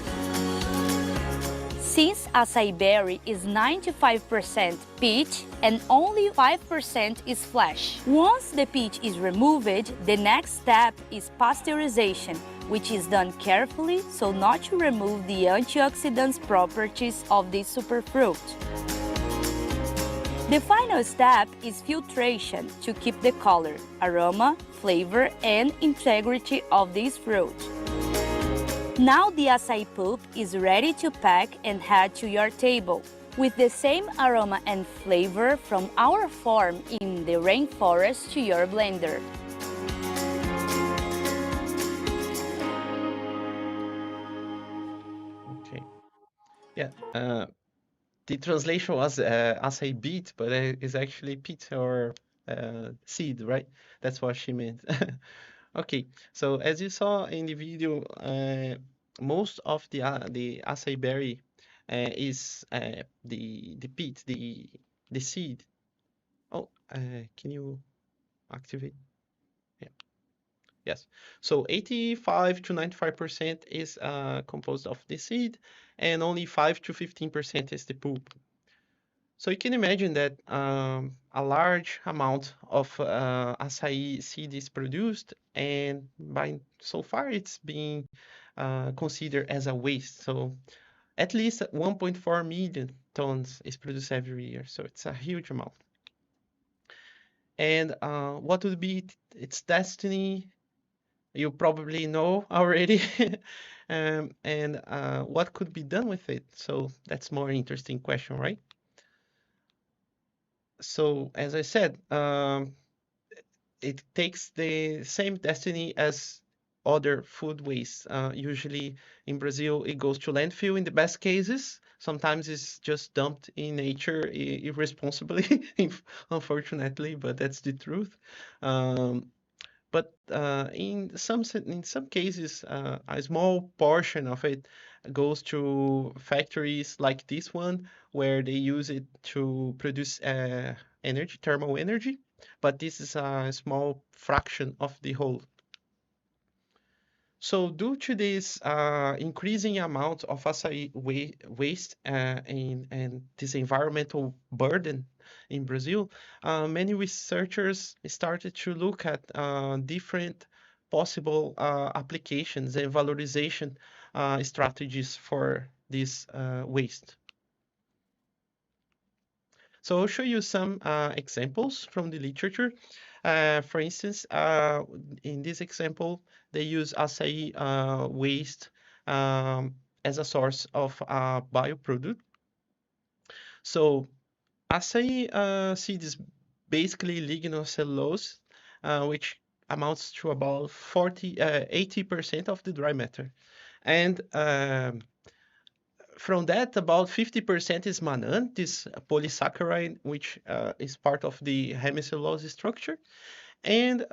Since acai berry is 95% peach and only 5% is flesh. Once the peach is removed, the next step is pasteurization, which is done carefully so not to remove the antioxidant properties of this superfruit. The final step is filtration to keep the color, aroma, flavor, and integrity of this fruit. Now the acai pulp is ready to pack and head to your table, with the same aroma and flavor from our farm in the rainforest to your blender. Okay. Yeah. The translation was acai beet, but it's actually peat or seed, right? That's what she meant. Okay, so as you saw in the video, most of the acai berry is the peat, the seed. Oh, can you activate? Yeah. Yes. So 85 to 95% is composed of the seed, and only 5 to 15% is the pulp. So you can imagine that a large amount of acai seed is produced, and by so far it's being considered as a waste. So at least 1.4 million tons is produced every year. So it's a huge amount. And what would be its destiny? You probably know already. And what could be done with it? So that's more interesting question, right? So as I said, it takes the same destiny as other food waste. Usually in Brazil, it goes to landfill in the best cases. Sometimes it's just dumped in nature irresponsibly, unfortunately, but that's the truth. But in some cases, a small portion of it goes to factories like this one, where they use it to produce energy, thermal energy. But this is a small fraction of the whole. So due to this increasing amount of acai waste and this environmental burden in Brazil, many researchers started to look at different possible applications and valorization strategies for this waste. So I'll show you some examples from the literature. For instance, in this example, they use acai waste as a source of a bioproduct. So acai seed is basically lignocellulose, which amounts to about 80% of the dry matter. And from that, about 50% is mannan, this polysaccharide, which is part of the hemicellulose structure. And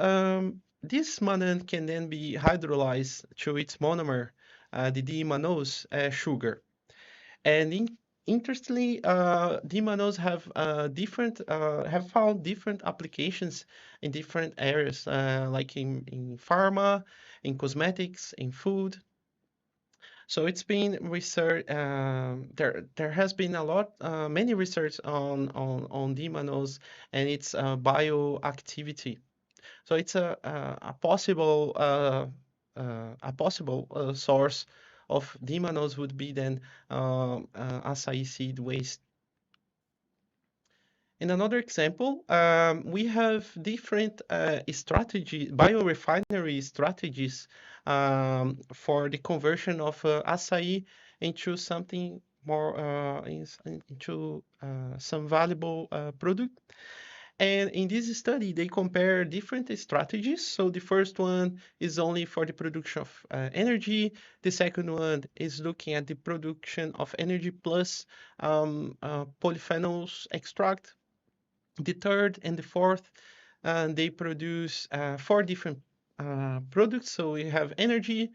this mannan can then be hydrolyzed to its monomer, the D-mannose sugar. And interestingly, D-mannose have found different applications in different areas, like in pharma, in cosmetics, in food. So it's been research. There has been many research on D-mannose and its bioactivity. So it's a possible source of D-mannose would be then acai seed waste. In another example, we have different biorefinery strategies for the conversion of acai into something more into some valuable product. And in this study, they compare different strategies. So the first one is only for the production of energy. The second one is looking at the production of energy plus polyphenols extract. The third and the fourth, they produce 4 different products. So we have energy,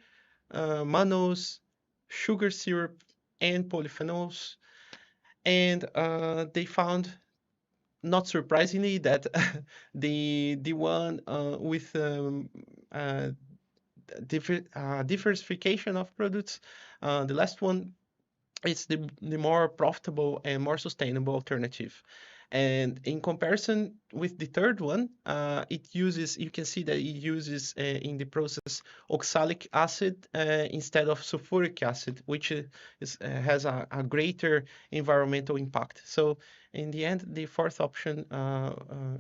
mannose, sugar syrup, and polyphenols. And they found, not surprisingly, that the one with diversification of products, the last one, it's the more profitable and more sustainable alternative. And in comparison with the third one, you can see that it uses in the process oxalic acid instead of sulfuric acid, which has a greater environmental impact. So in the end, the fourth option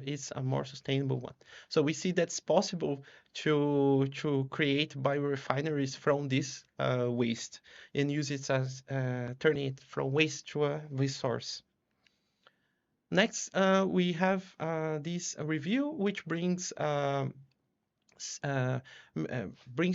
is a more sustainable one. So we see that's possible to create biorefineries from this waste and use it as turning it from waste to a resource. Next, we have this review, which brings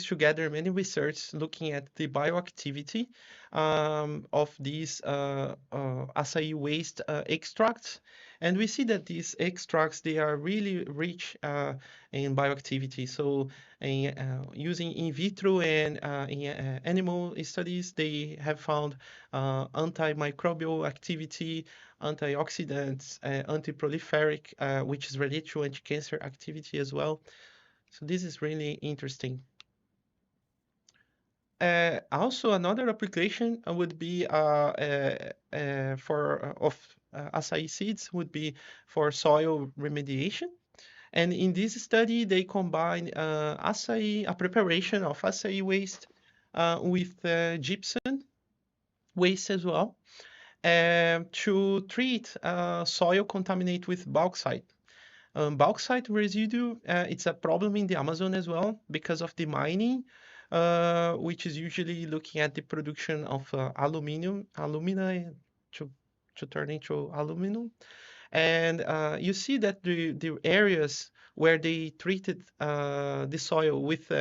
together many research looking at the bioactivity of these açaí waste extracts. And we see that these extracts, they are really rich in bioactivity. So using in vitro and in animal studies, they have found antimicrobial activity, antioxidants, antiprolifertic, which is related to anti-cancer activity as well. So this is really interesting. Also, another application would be açaí seeds would be for soil remediation. And in this study, they combine a preparation of açaí waste with gypsum waste as well to treat soil contaminated with bauxite. Bauxite residue, it's a problem in the Amazon as well because of the mining, which is usually looking at the production of alumina to turn into aluminum. And you see that the areas where they treated the soil with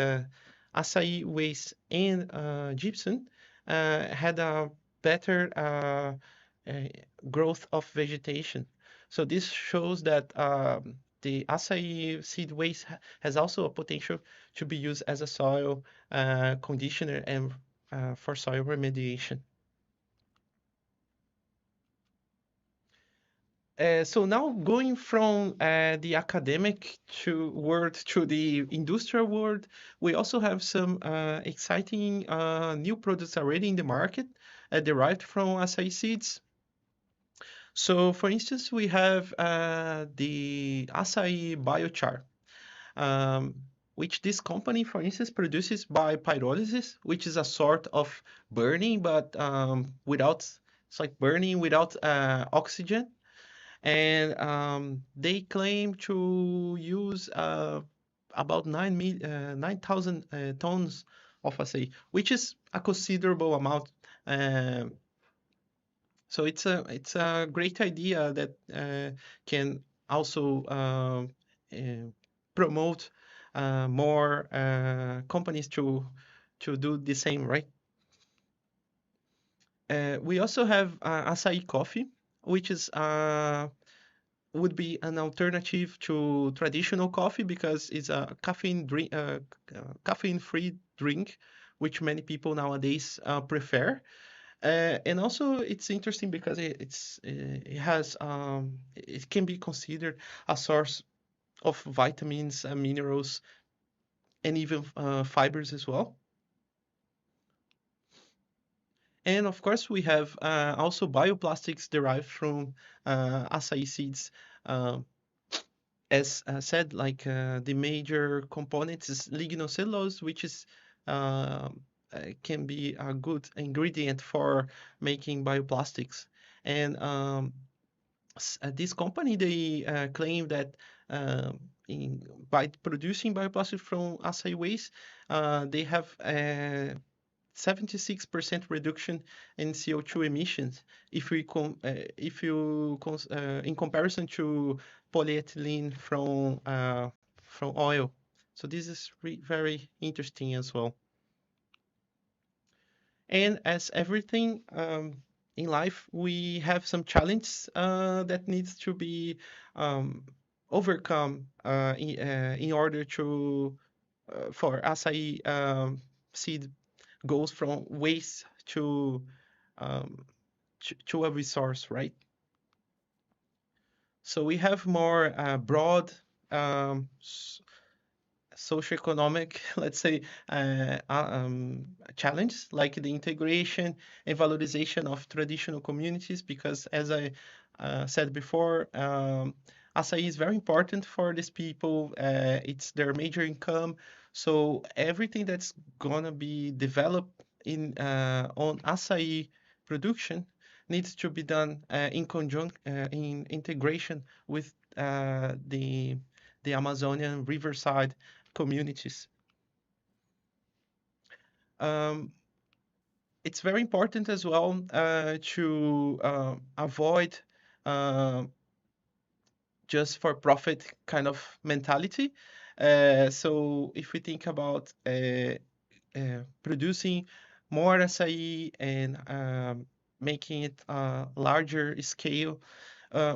açaí waste and gypsum had a better growth of vegetation. So this shows that the açaí seed waste has also a potential to be used as a soil conditioner and for soil remediation. So now going from the academic world to the industrial world, we also have some exciting new products already in the market derived from açaí seeds. So for instance, we have the açaí biochar, which this company, for instance, produces by pyrolysis, which is a sort of burning, but it's like burning without oxygen. And they claim to use about 9,000 tons of açaí, which is a considerable amount. So it's a great idea that can also promote more companies to do the same, right? We also have açaí coffee, which is would be an alternative to traditional coffee because it's a caffeine-free drink, which many people nowadays prefer. And also, it's interesting because it can be considered a source of vitamins and minerals and even fibers as well. And of course, we have also bioplastics derived from açaí seeds. As said, like the major component is lignocellulose, which is can be a good ingredient for making bioplastics. And this company, they claim that by producing bioplastics from açaí waste, they have 76% reduction in CO2 emissions if you in comparison to polyethylene from oil. So this is very interesting as well. And as everything in life, we have some challenges that needs to be overcome in order to for açaí seed goes from waste to a resource, right? So we have more broad socioeconomic, let's say, challenge, like the integration and valorization of traditional communities, because as I said before, açaí is very important for these people. It's their major income. So everything that's gonna be developed in on açaí production needs to be done in integration with the Amazonian riverside communities. It's very important as well to avoid just for profit kind of mentality. So if we think about producing more açaí and making it larger scale,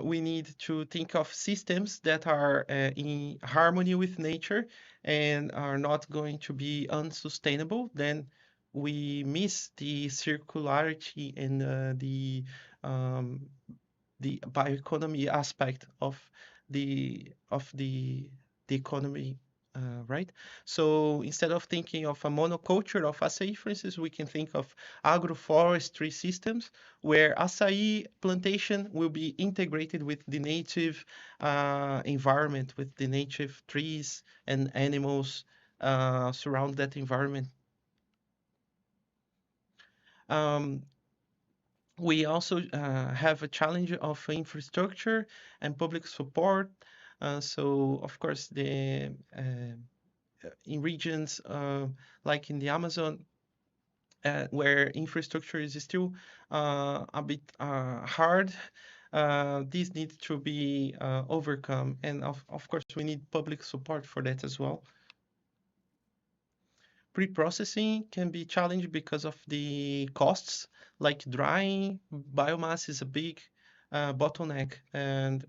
we need to think of systems that are in harmony with nature and are not going to be unsustainable. Then we miss the circularity and the bioeconomy aspect of the economy, right? So instead of thinking of a monoculture of açaí, for instance, we can think of agroforestry systems where açaí plantation will be integrated with the native environment, with the native trees and animals surround that environment. We also have a challenge of infrastructure and public support. So, of course, in regions like in the Amazon, where infrastructure is still a bit hard, these need to be overcome. And of course, we need public support for that as well. Pre-processing can be challenged because of the costs, like drying biomass is a big bottleneck and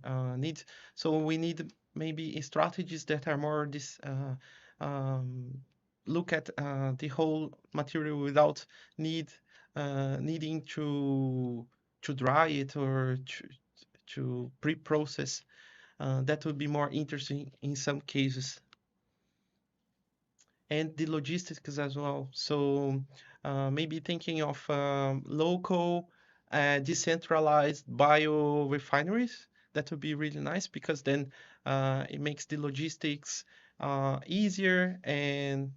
so we need maybe strategies that are more look at the whole material without needing to dry it or to pre-process. That would be more interesting in some cases. And the logistics as well. So maybe thinking of local decentralized biorefineries, that would be really nice, because then it makes the logistics easier and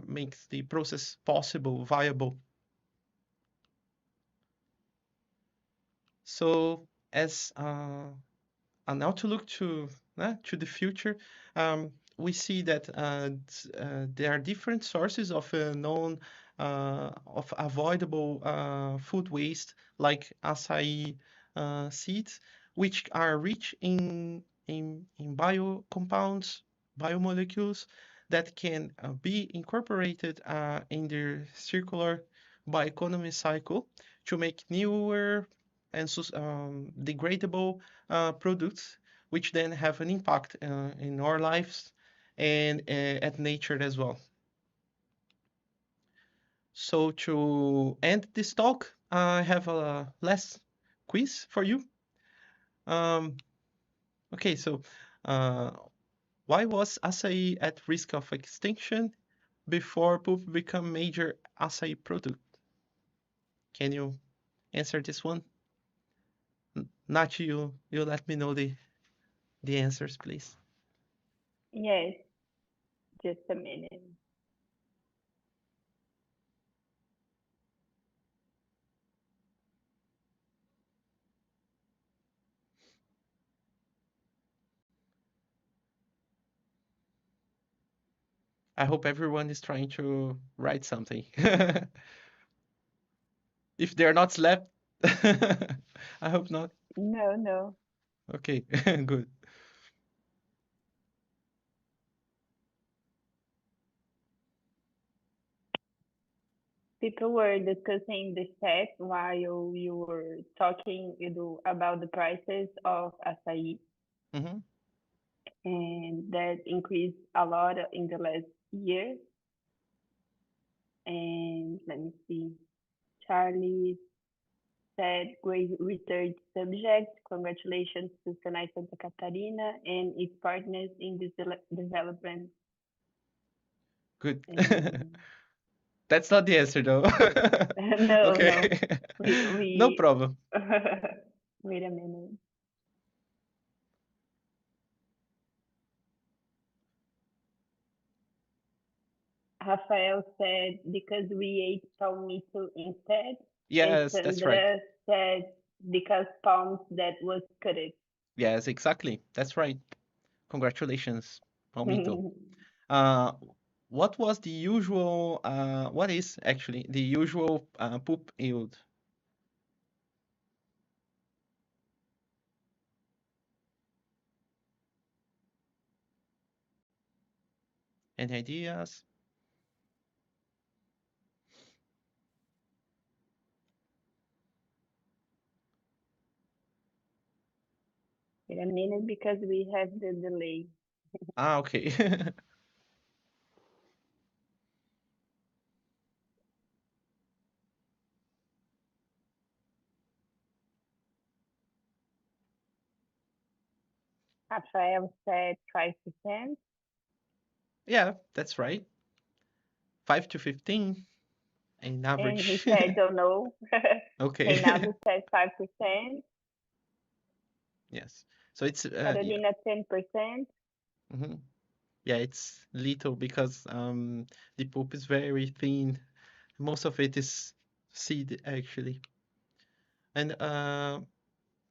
makes the process possible, viable. So as an outlook to the future, we see that there are different sources of of avoidable food waste, like açaí seeds, which are rich in bio compounds, biomolecules that can be incorporated in their circular bioeconomy cycle to make newer and degradable products, which then have an impact in our lives and at nature as well. So to end this talk, I have a last quiz for you. Okay, so why was açaí at risk of extinction before pulp became major açaí product? Can you answer this one? Nachi, you let me know the answers, please. Yes, just a minute. I hope everyone is trying to write something. If they're not slept, I hope not. No. Okay, good. People were discussing the chat while you were talking, about the prices of açaí, and that increased a lot in the last year. And let me see, Charlie said, great research subject. Congratulations to SENAI Santa Catarina and its partners in this development. Good. Um, That's not the answer though. no, Okay. No we problem. wait a minute. Rafael said because we ate palmito instead, and Yes, that's right. Sandra said because palms that was cut it. Yes, exactly. That's right. Congratulations, Palmito. Uh, what was the usual, what is actually the usual poop yield? Any ideas? Wait a minute because we have the delay. Ah, okay. Rafael said 5%, Yeah, that's right. 5 to 15 in and he average. said don't know. Okay. Reinaldo said 5%, Yes. So it's yeah. Carolina 10%. hmm Yeah, it's little because the pulp is very thin. Most of it is seed actually. And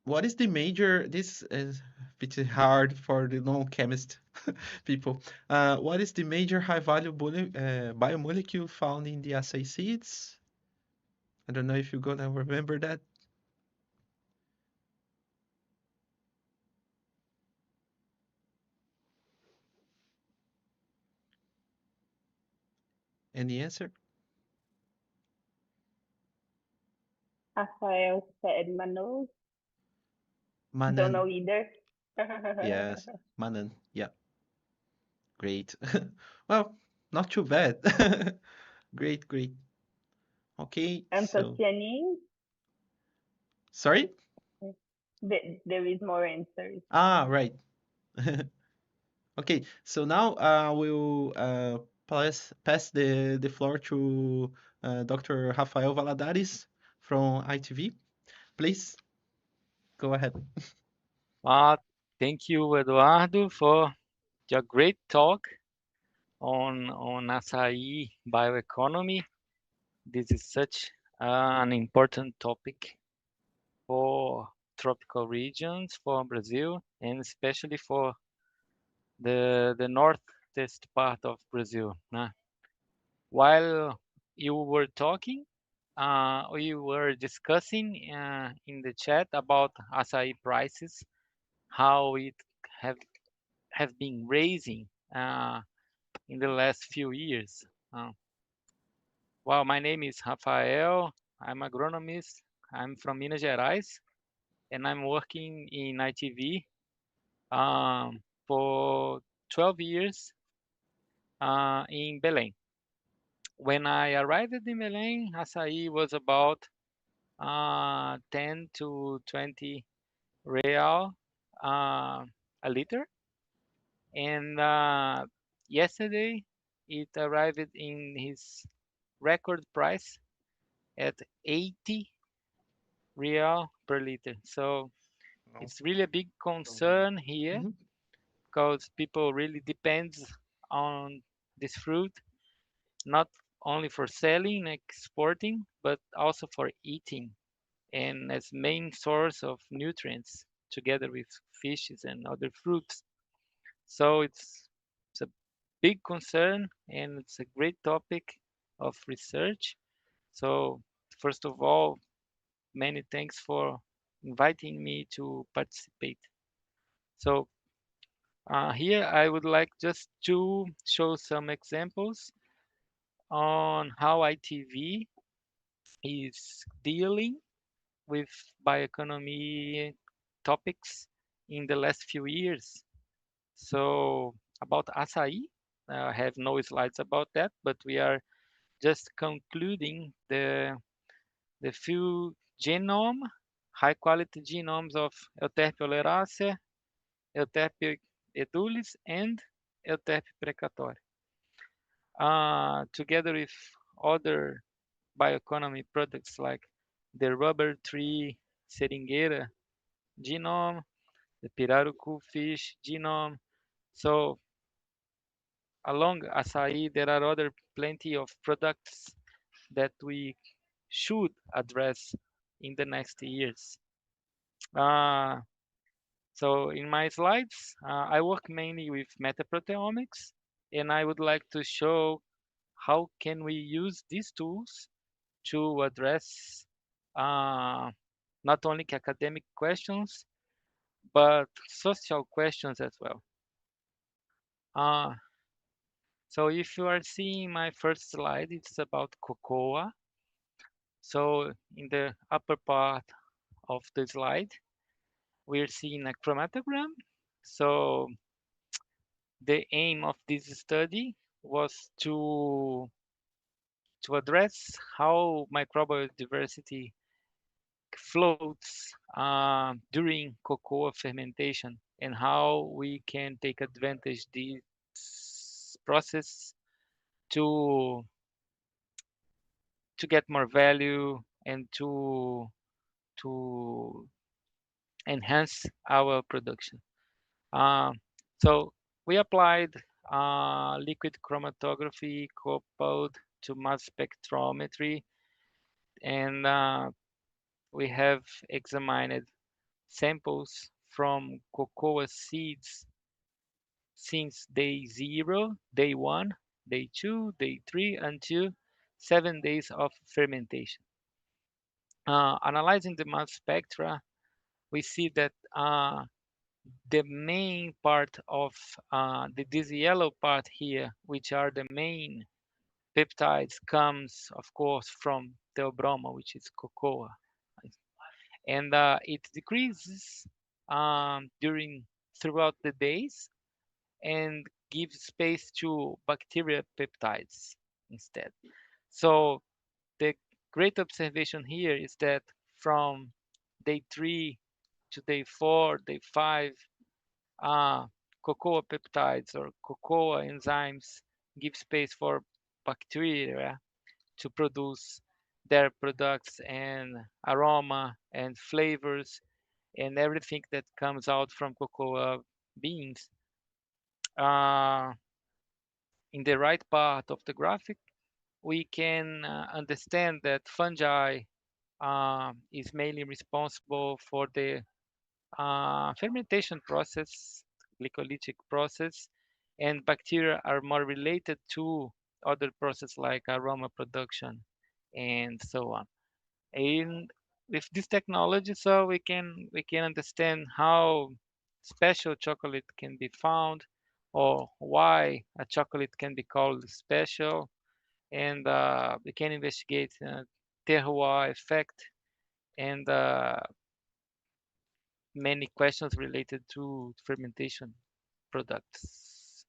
what is the major? This is a bit hard for the non-chemist people. What is the major high-value biomolecule found in the acai seeds? I don't know if you're gonna remember that. Any answer? Rafael said Manu. Don't Manan. know either. Yes, Manan. Yeah, great. Well, not too bad. Great, great. Okay, so Antocianin, sorry? there is more answers. Ah, right. Okay, so now we'll pass the floor to Dr. Rafael Valadares from ITV. Please go ahead. Thank you, Eduardo, for your great talk on açaí bioeconomy. This is such an important topic for tropical regions, for Brazil, and especially for the northeast part of Brazil. While you were talking, we were discussing in the chat about açaí prices, how it have been raising in the last few years. Well, my name is Rafael. I'm agronomist. I'm from Minas Gerais, and I'm working in ITV for 12 years in Belém. When I arrived in Belém, açaí was about 10 to 20 real a liter. And yesterday, it arrived in his record price at 80 real per liter. So it's really a big concern here Mhm. because people really depends on this fruit, not only for selling, exporting, but also for eating and as main source of nutrients together with fishes and other fruits. So it's a big concern and it's a great topic of research. So first of all, many thanks for inviting me to participate. So here I would like just to show some examples on how ITV is dealing with bioeconomy topics in the last few years. So about açaí, I have no slides about that, but we are just concluding the few high quality genomes of Euterpe oleracea, Euterpe edulis, and Euterpe precator. together with other bioeconomy products like the rubber tree seringueira genome, the pirarucu fish genome. So along açaí, there are other plenty of products that we should address in the next years. So in my slides, I work mainly with metaproteomics, and I would like to show how can we use these tools to address not only academic questions, but social questions as well. So if you are seeing my first slide, it's about cocoa. So in the upper part of the slide, we're seeing a chromatogram. So the aim of this study was to address how microbial diversity floats during cocoa fermentation and how we can take advantage this process to get more value and to enhance our production. So we applied liquid chromatography coupled to mass spectrometry, and we have examined samples from cocoa seeds since day 0, day 1, day 2, day 3, until 7 days of fermentation. Analyzing the mass spectra, we see that the main part of this yellow part here, which are the main peptides, comes, of course, from theobroma, which is cocoa. And it decreases throughout the days and gives space to bacteria peptides instead. So the great observation here is that from day 3 to day 4, day 5, cocoa peptides or cocoa enzymes give space for bacteria to produce their products and aroma and flavors and everything that comes out from cocoa beans. In the right part of the graphic, we can understand that fungi is mainly responsible for the fermentation process, glycolytic process, and bacteria are more related to other processes like aroma production and so on. And with this technology, so we can understand how special chocolate can be found, or why a chocolate can be called special, and we can investigate terroir effect and many questions related to fermentation products.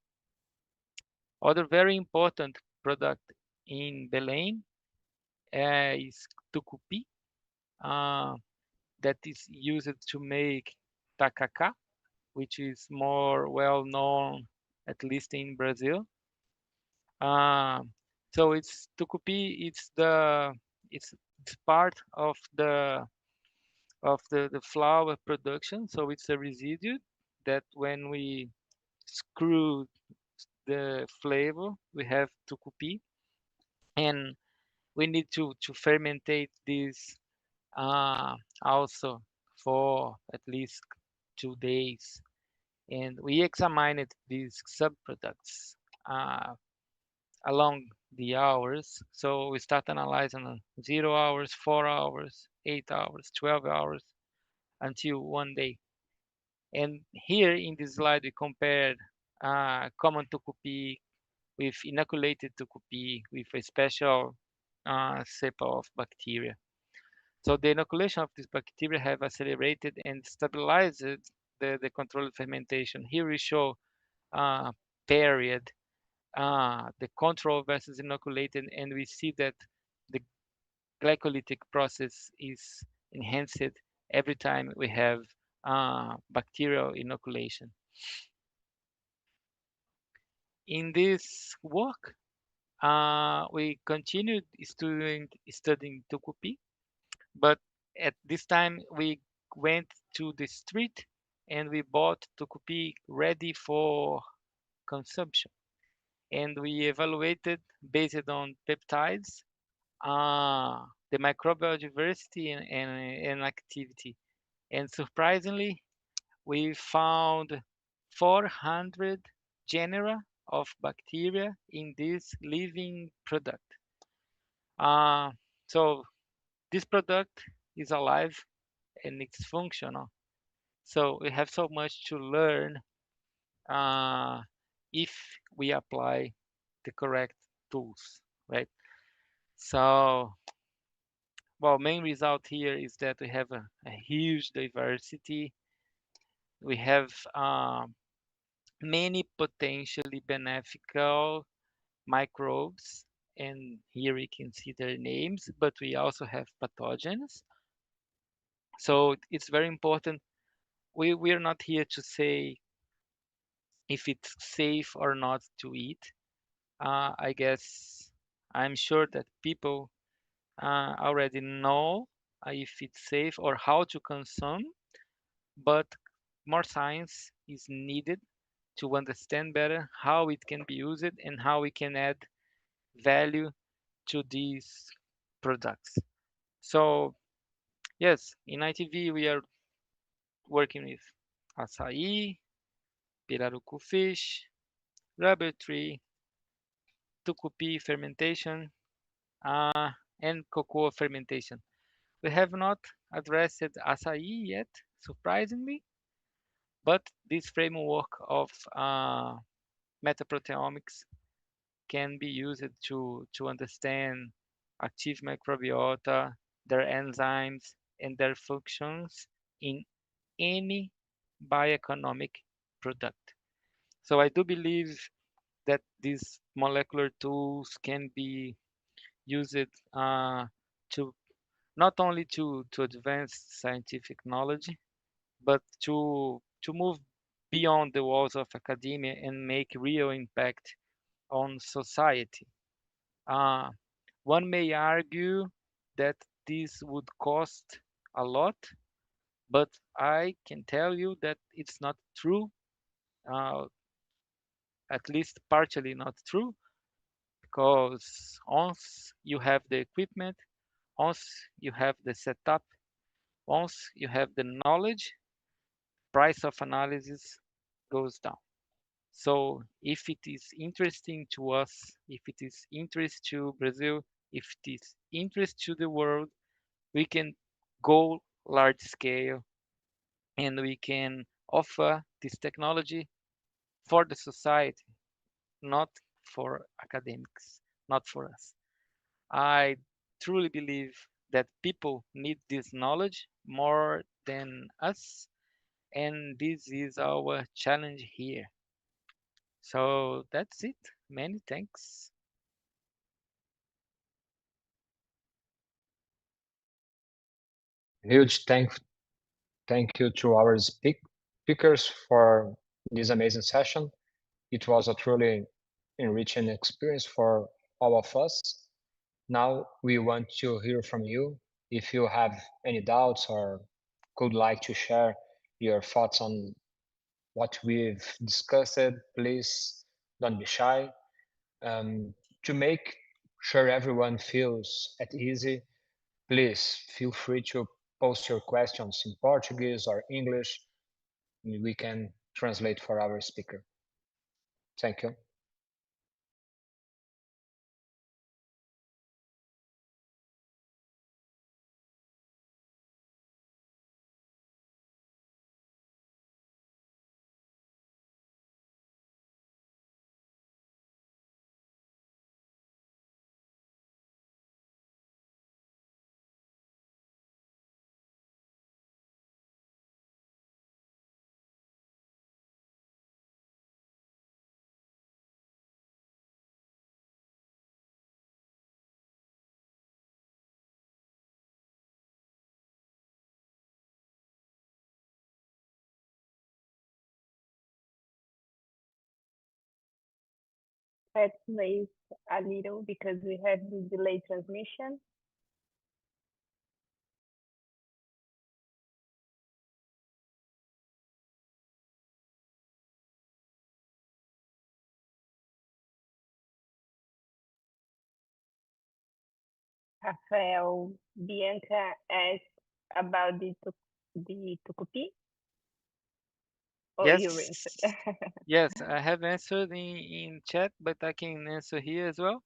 Other very important product in Belém is tucupi, that is used to make tacacá, which is more well known, at least in Brazil. So it's tucupi. It's part of the flour production. So it's a residue that when we screw the flavor, we have tucupi, and we need to fermentate this also for at least 2 days. And we examined these subproducts along the hours. So we start analyzing on 0 hours, 4 hours, 8 hours, 12 hours, until 1 day. And here in this slide, we compared common tucupi with inoculated tucupi with a special cepa of bacteria. So the inoculation of this bacteria have accelerated and stabilized the controlled fermentation. Here we show period, the control versus inoculated, and we see that the glycolytic process is enhanced every time we have bacterial inoculation. In this work, we continued studying tucupi, but at this time we went to the street and we bought tucupi ready for consumption, and we evaluated based on peptides, the microbial diversity and activity. And surprisingly, we found 400 genera of bacteria in this living product. So this product is alive and it's functional. So we have so much to learn if we apply the correct tools, right? So, well, main result here is that we have a huge diversity. We have many potentially beneficial microbes, and here we can see their names, but we also have pathogens. So it's very important. We're not here to say if it's safe or not to eat. I guess I'm sure that people already know if it's safe or how to consume, but more science is needed to understand better how it can be used and how we can add value to these products. So yes, in ITV we are working with açaí, pirarucu fish, rubber tree, tucupi fermentation, and cocoa fermentation. We have not addressed açaí yet, surprisingly, but this framework of metaproteomics can be used to understand active microbiota, their enzymes, and their functions in any bioeconomic product. So I do believe that these molecular tools can be used to not only to advance scientific knowledge, but to move beyond the walls of academia and make real impact on society. One may argue that this would cost a lot, but I can tell you that it's not true, uh, at least partially not true, because once you have the equipment, once you have the setup, once you have the knowledge, price of analysis goes down. So if it is interesting to us, if it is interest to Brazil, if it is interest to the world, we can go large scale and we can offer this technology for the society, not for academics, not for us. I truly believe that people need this knowledge more than us, and this is our challenge here. So that's it. Many thanks. Huge thank you to our speakers for this amazing session. It was a truly enriching experience for all of us. Now we want to hear from you. If you have any doubts or could like to share your thoughts on what we've discussed, please don't be shy. To make sure everyone feels at ease, please feel free to post your questions in Portuguese or English. We can translate for our speaker. Thank you. Let's wait a little because we have the delay transmission. Rafael, Bianca asked about the tucupi. Oh, Yes, you answered. yes, I have answered in chat, but I can answer here as well.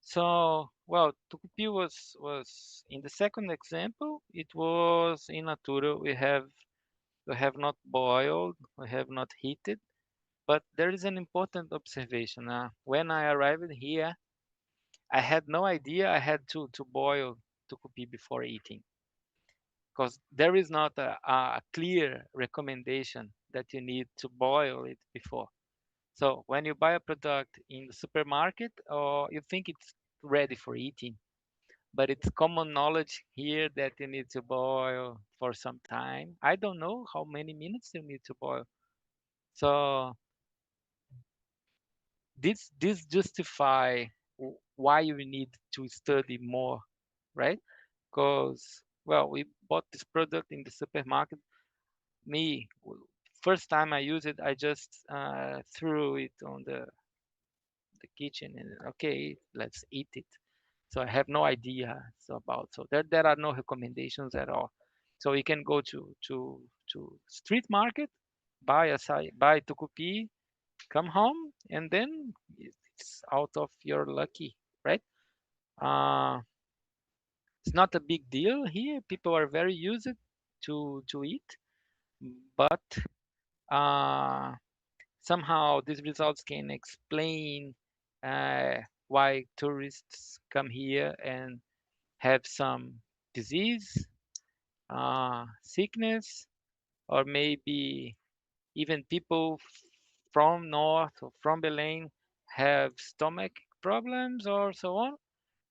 So, well, tucupi was in the second example. It was in natura. We have not boiled, we have not heated, but there is an important observation. When I arrived here, I had no idea I had to boil tucupi before eating, because there is not a clear recommendation that you need to boil it before. So when you buy a product in the supermarket, or you think it's ready for eating, but it's common knowledge here that you need to boil for some time. I don't know how many minutes you need to boil. So this justify why you need to study more, right? Because, well, we bought this product in the supermarket. First time I used it, I just threw it on the kitchen and okay, let's eat it. So I have no idea so there are no recommendations at all. So you can go to street market, buy açaí, buy tucupi, come home, and then it's out of your lucky, right? Uh, it's not a big deal here. People are very used to eat, but uh, somehow these results can explain why tourists come here and have some disease, sickness, or maybe even people from north or from Belém have stomach problems or so on.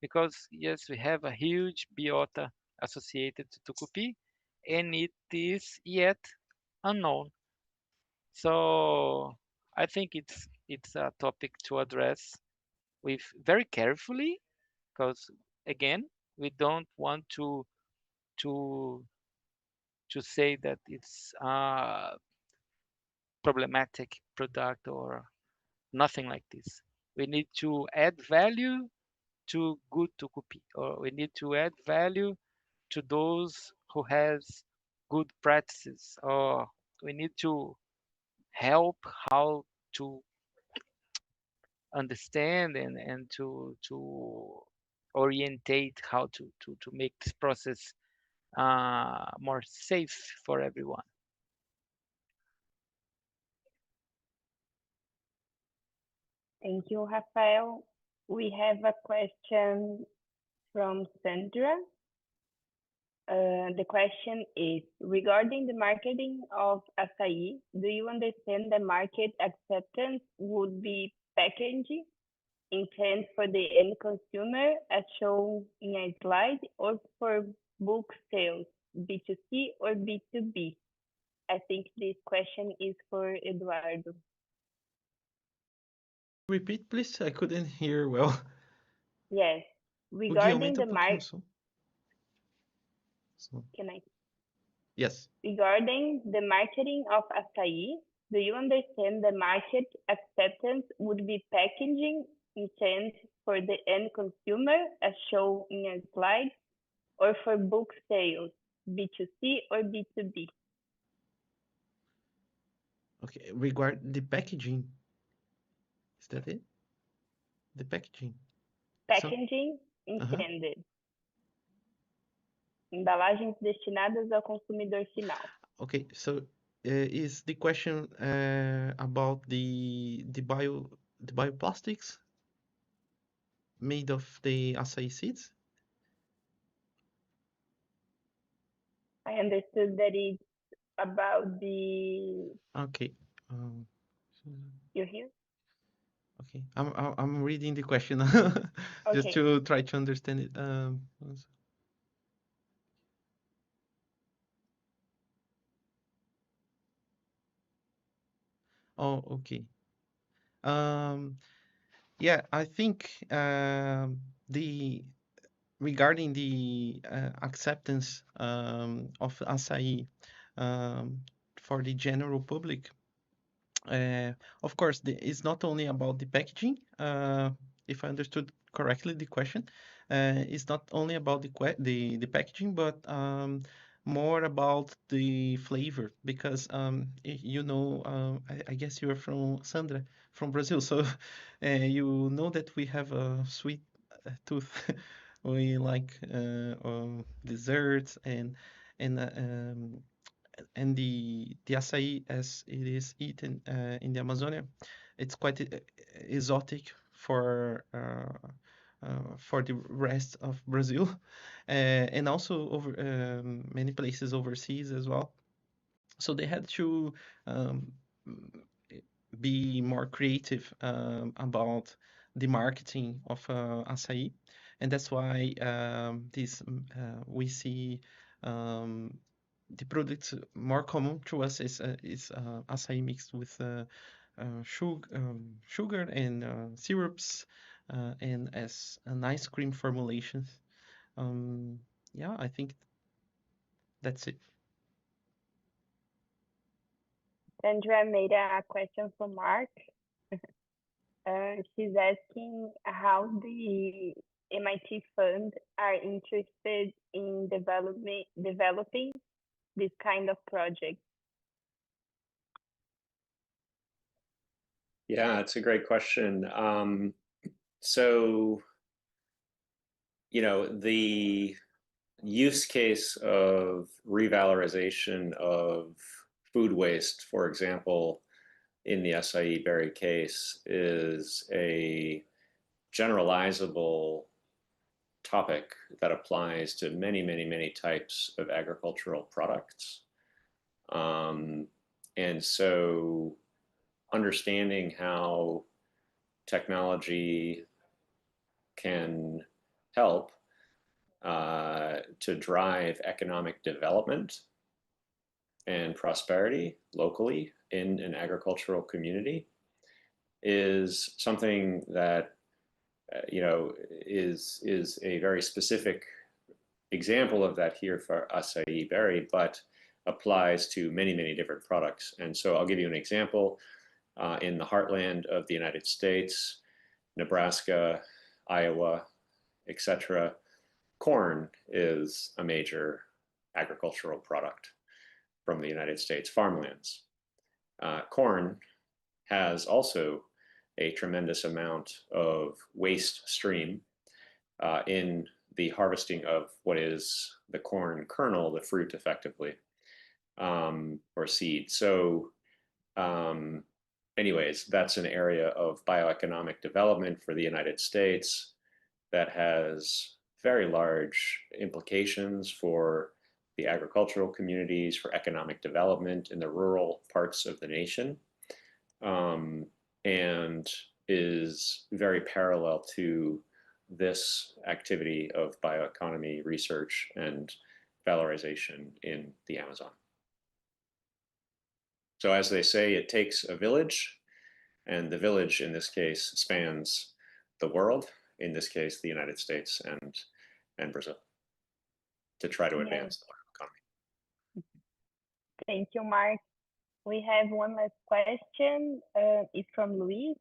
Because yes, we have a huge biota associated to tucupi, and it is yet unknown. So I think it's a topic to address with very carefully, because again, we don't want to to say that it's a problematic product or nothing like this. We need to add value to good tucupi, or we need to add value to those who has good practices, or we need to help how to understand and to orientate how to make this process more safe for everyone. Thank you, Rafael. We have a question from Sandra. The question is, regarding the marketing of açaí, do you understand the market acceptance would be packaging intent for the end consumer as shown in a slide, or for book sales, B2C or B2B? I think this question is for Eduardo. Repeat, please. I couldn't hear well. Yes. Podia Regarding aumentar the pouquinho o som? can I? Yes. Regarding the marketing of açaí, do you understand the market acceptance would be packaging intent for the end consumer as shown in a slide, or for book sales, B2C or B2B? Okay. Regard the packaging. Is that it? The packaging. Packaging intended. Embalagens destinadas ao consumidor final. Okay. So is the question about the bioplastics made of the açaí seeds? I understood that it's about the. Okay. You hear? Okay. I'm reading the question just Okay. to try to understand it. Oh, okay. Yeah, I think regarding the acceptance of açaí for the general public, of course, it's not only about the packaging. If I understood correctly, the question is not only about the packaging, but more about the flavor. Because you know, I guess you're from Sandra, from Brazil, so you know that we have a sweet tooth. We like desserts and the açaí as it is eaten in the Amazonia, it's quite exotic for the rest of Brazil, and also over many places overseas as well. So they had to um, be more creative about the marketing of açaí, and that's why we see the products more common to us is açaí mixed with sugar and syrups and as an ice cream formulations. Yeah, I think that's it. Sandra made a question for Mark. She's asking how the MIT fund are interested in developing this kind of project. Yeah, it's a great question. So, you know, the use case of revalorization of food waste, for example, in the acai berry case, is a generalizable topic that applies to many, many, many types of agricultural products. And so understanding how technology can help to drive economic development and prosperity locally in an agricultural community is something that you know is a very specific example of that here for acai berry, but applies to many, many different products. And so I'll give you an example. In the heartland of the United States, Nebraska, Iowa, etc., corn is a major agricultural product from the United States farmlands. Corn has also a tremendous amount of waste stream in the harvesting of what is the corn kernel, the fruit effectively, or seed. So anyways, that's an area of bioeconomic development for the United States that has very large implications for the agricultural communities, for economic development in the rural parts of the nation, and is very parallel to this activity of bioeconomy research and valorization in the Amazon. So as they say, it takes a village, and the village in this case spans the world, in this case, the United States and Brazil, to try to advance the economy. Thank you, Mark. We have one last question. It's from Luis.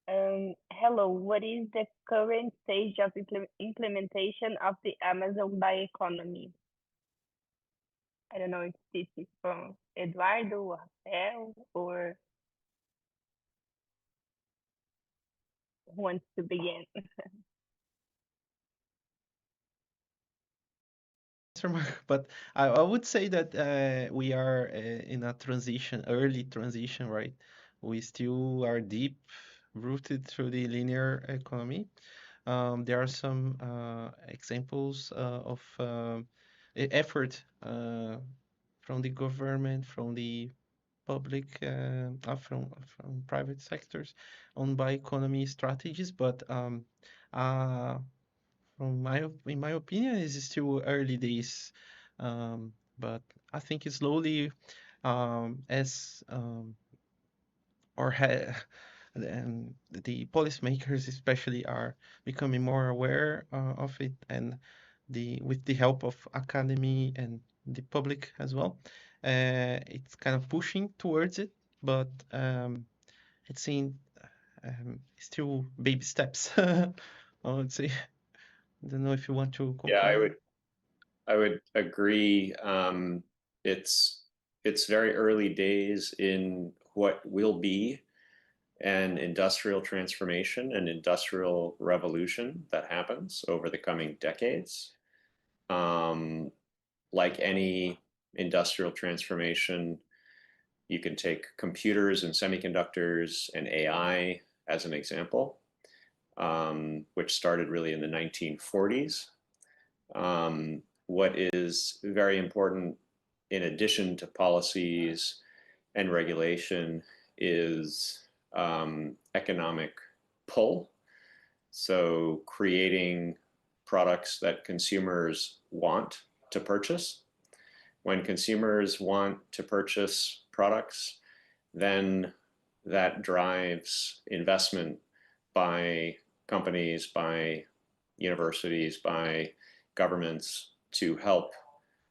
Hello, what is the current stage of implementation of the Amazon bioeconomy? I don't know if this is from Eduardo or Rafael, or who wants to begin? But I would say that we are in a early transition, right? We still are deep rooted through the linear economy. There are some examples of effort from the government, from the public, from private sectors on bioeconomy strategies, but in my opinion, it's still early days. But I think it's slowly as and the policymakers especially are becoming more aware of it, and with the help of academy and the public as well, it's kind of pushing towards it, but it's in still baby steps. I would say. I don't know if you want to Yeah, conclude. I would agree. It's very early days in what will be an industrial transformation, an industrial revolution that happens over the coming decades. Like any industrial transformation, you can take computers and semiconductors and AI as an example, which started really in the 1940s. What is very important, in addition to policies and regulation, is economic pull. So creating products that consumers want to purchase. When consumers want to purchase products, then that drives investment by companies, by universities, by governments to help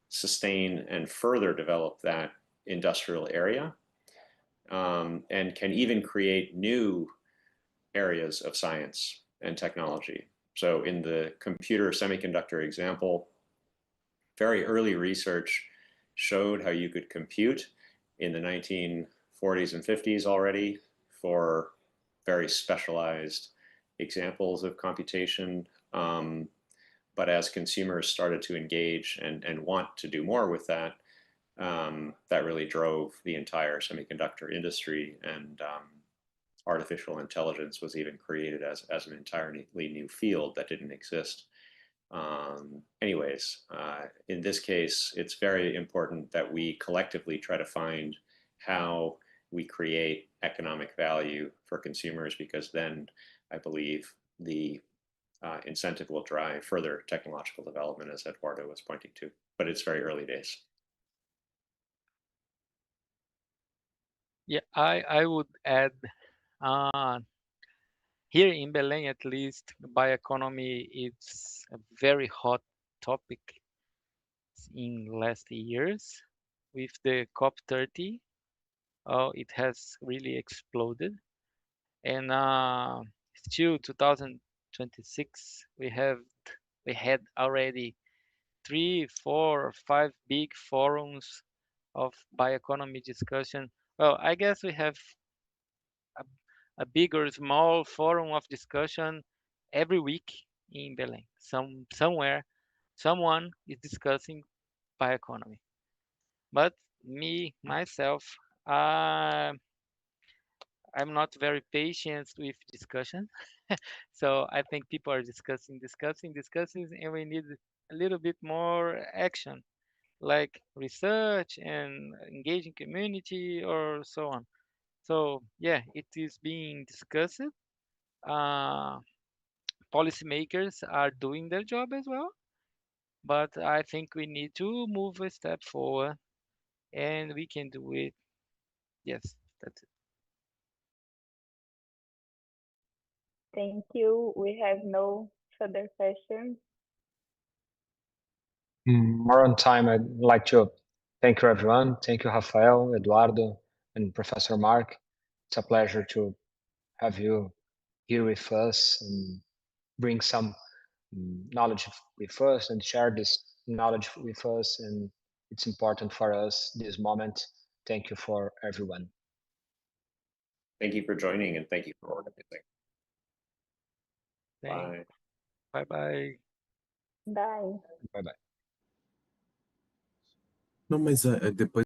sustain and further develop that industrial area, and can even create new areas of science and technology. So in the computer semiconductor example, very early research showed how you could compute in the 1940s and 50s already for very specialized examples of computation. But as consumers started to engage and want to do more with that, that really drove the entire semiconductor industry, and artificial intelligence was even created as an entirely new field that didn't exist. Anyways, in this case, it's very important that we collectively try to find how we create economic value for consumers, because then I believe the incentive will drive further technological development, as Eduardo was pointing to, but it's very early days. Yeah, I would add, here in Belém, at least, bioeconomy is a very hot topic in last years. With the COP30, it has really exploded. And still 2026, we had already 3, 4, or 5 big forums of bioeconomy discussion. Well, I guess we have a big or small forum of discussion every week in Belém. Somewhere, someone is discussing bioeconomy. But myself, I'm not very patient with discussion. So I think people are discussing, and we need a little bit more action, like research and engaging community or so on. So yeah, it is being discussed. Policymakers are doing their job as well, but I think we need to move a step forward, and we can do it. Yes, that's it. Thank you. We have no further questions. More on time, I'd like to thank you, everyone. Thank you, Rafael, Eduardo, and Professor Mark. It's a pleasure to have you here with us and bring some knowledge with us and share this knowledge with us. And it's important for us this moment. Thank you for everyone. Thank you for joining, and thank you for organizing. Thanks. Bye. Bye-bye. Bye. Bye-bye. Não, mas depois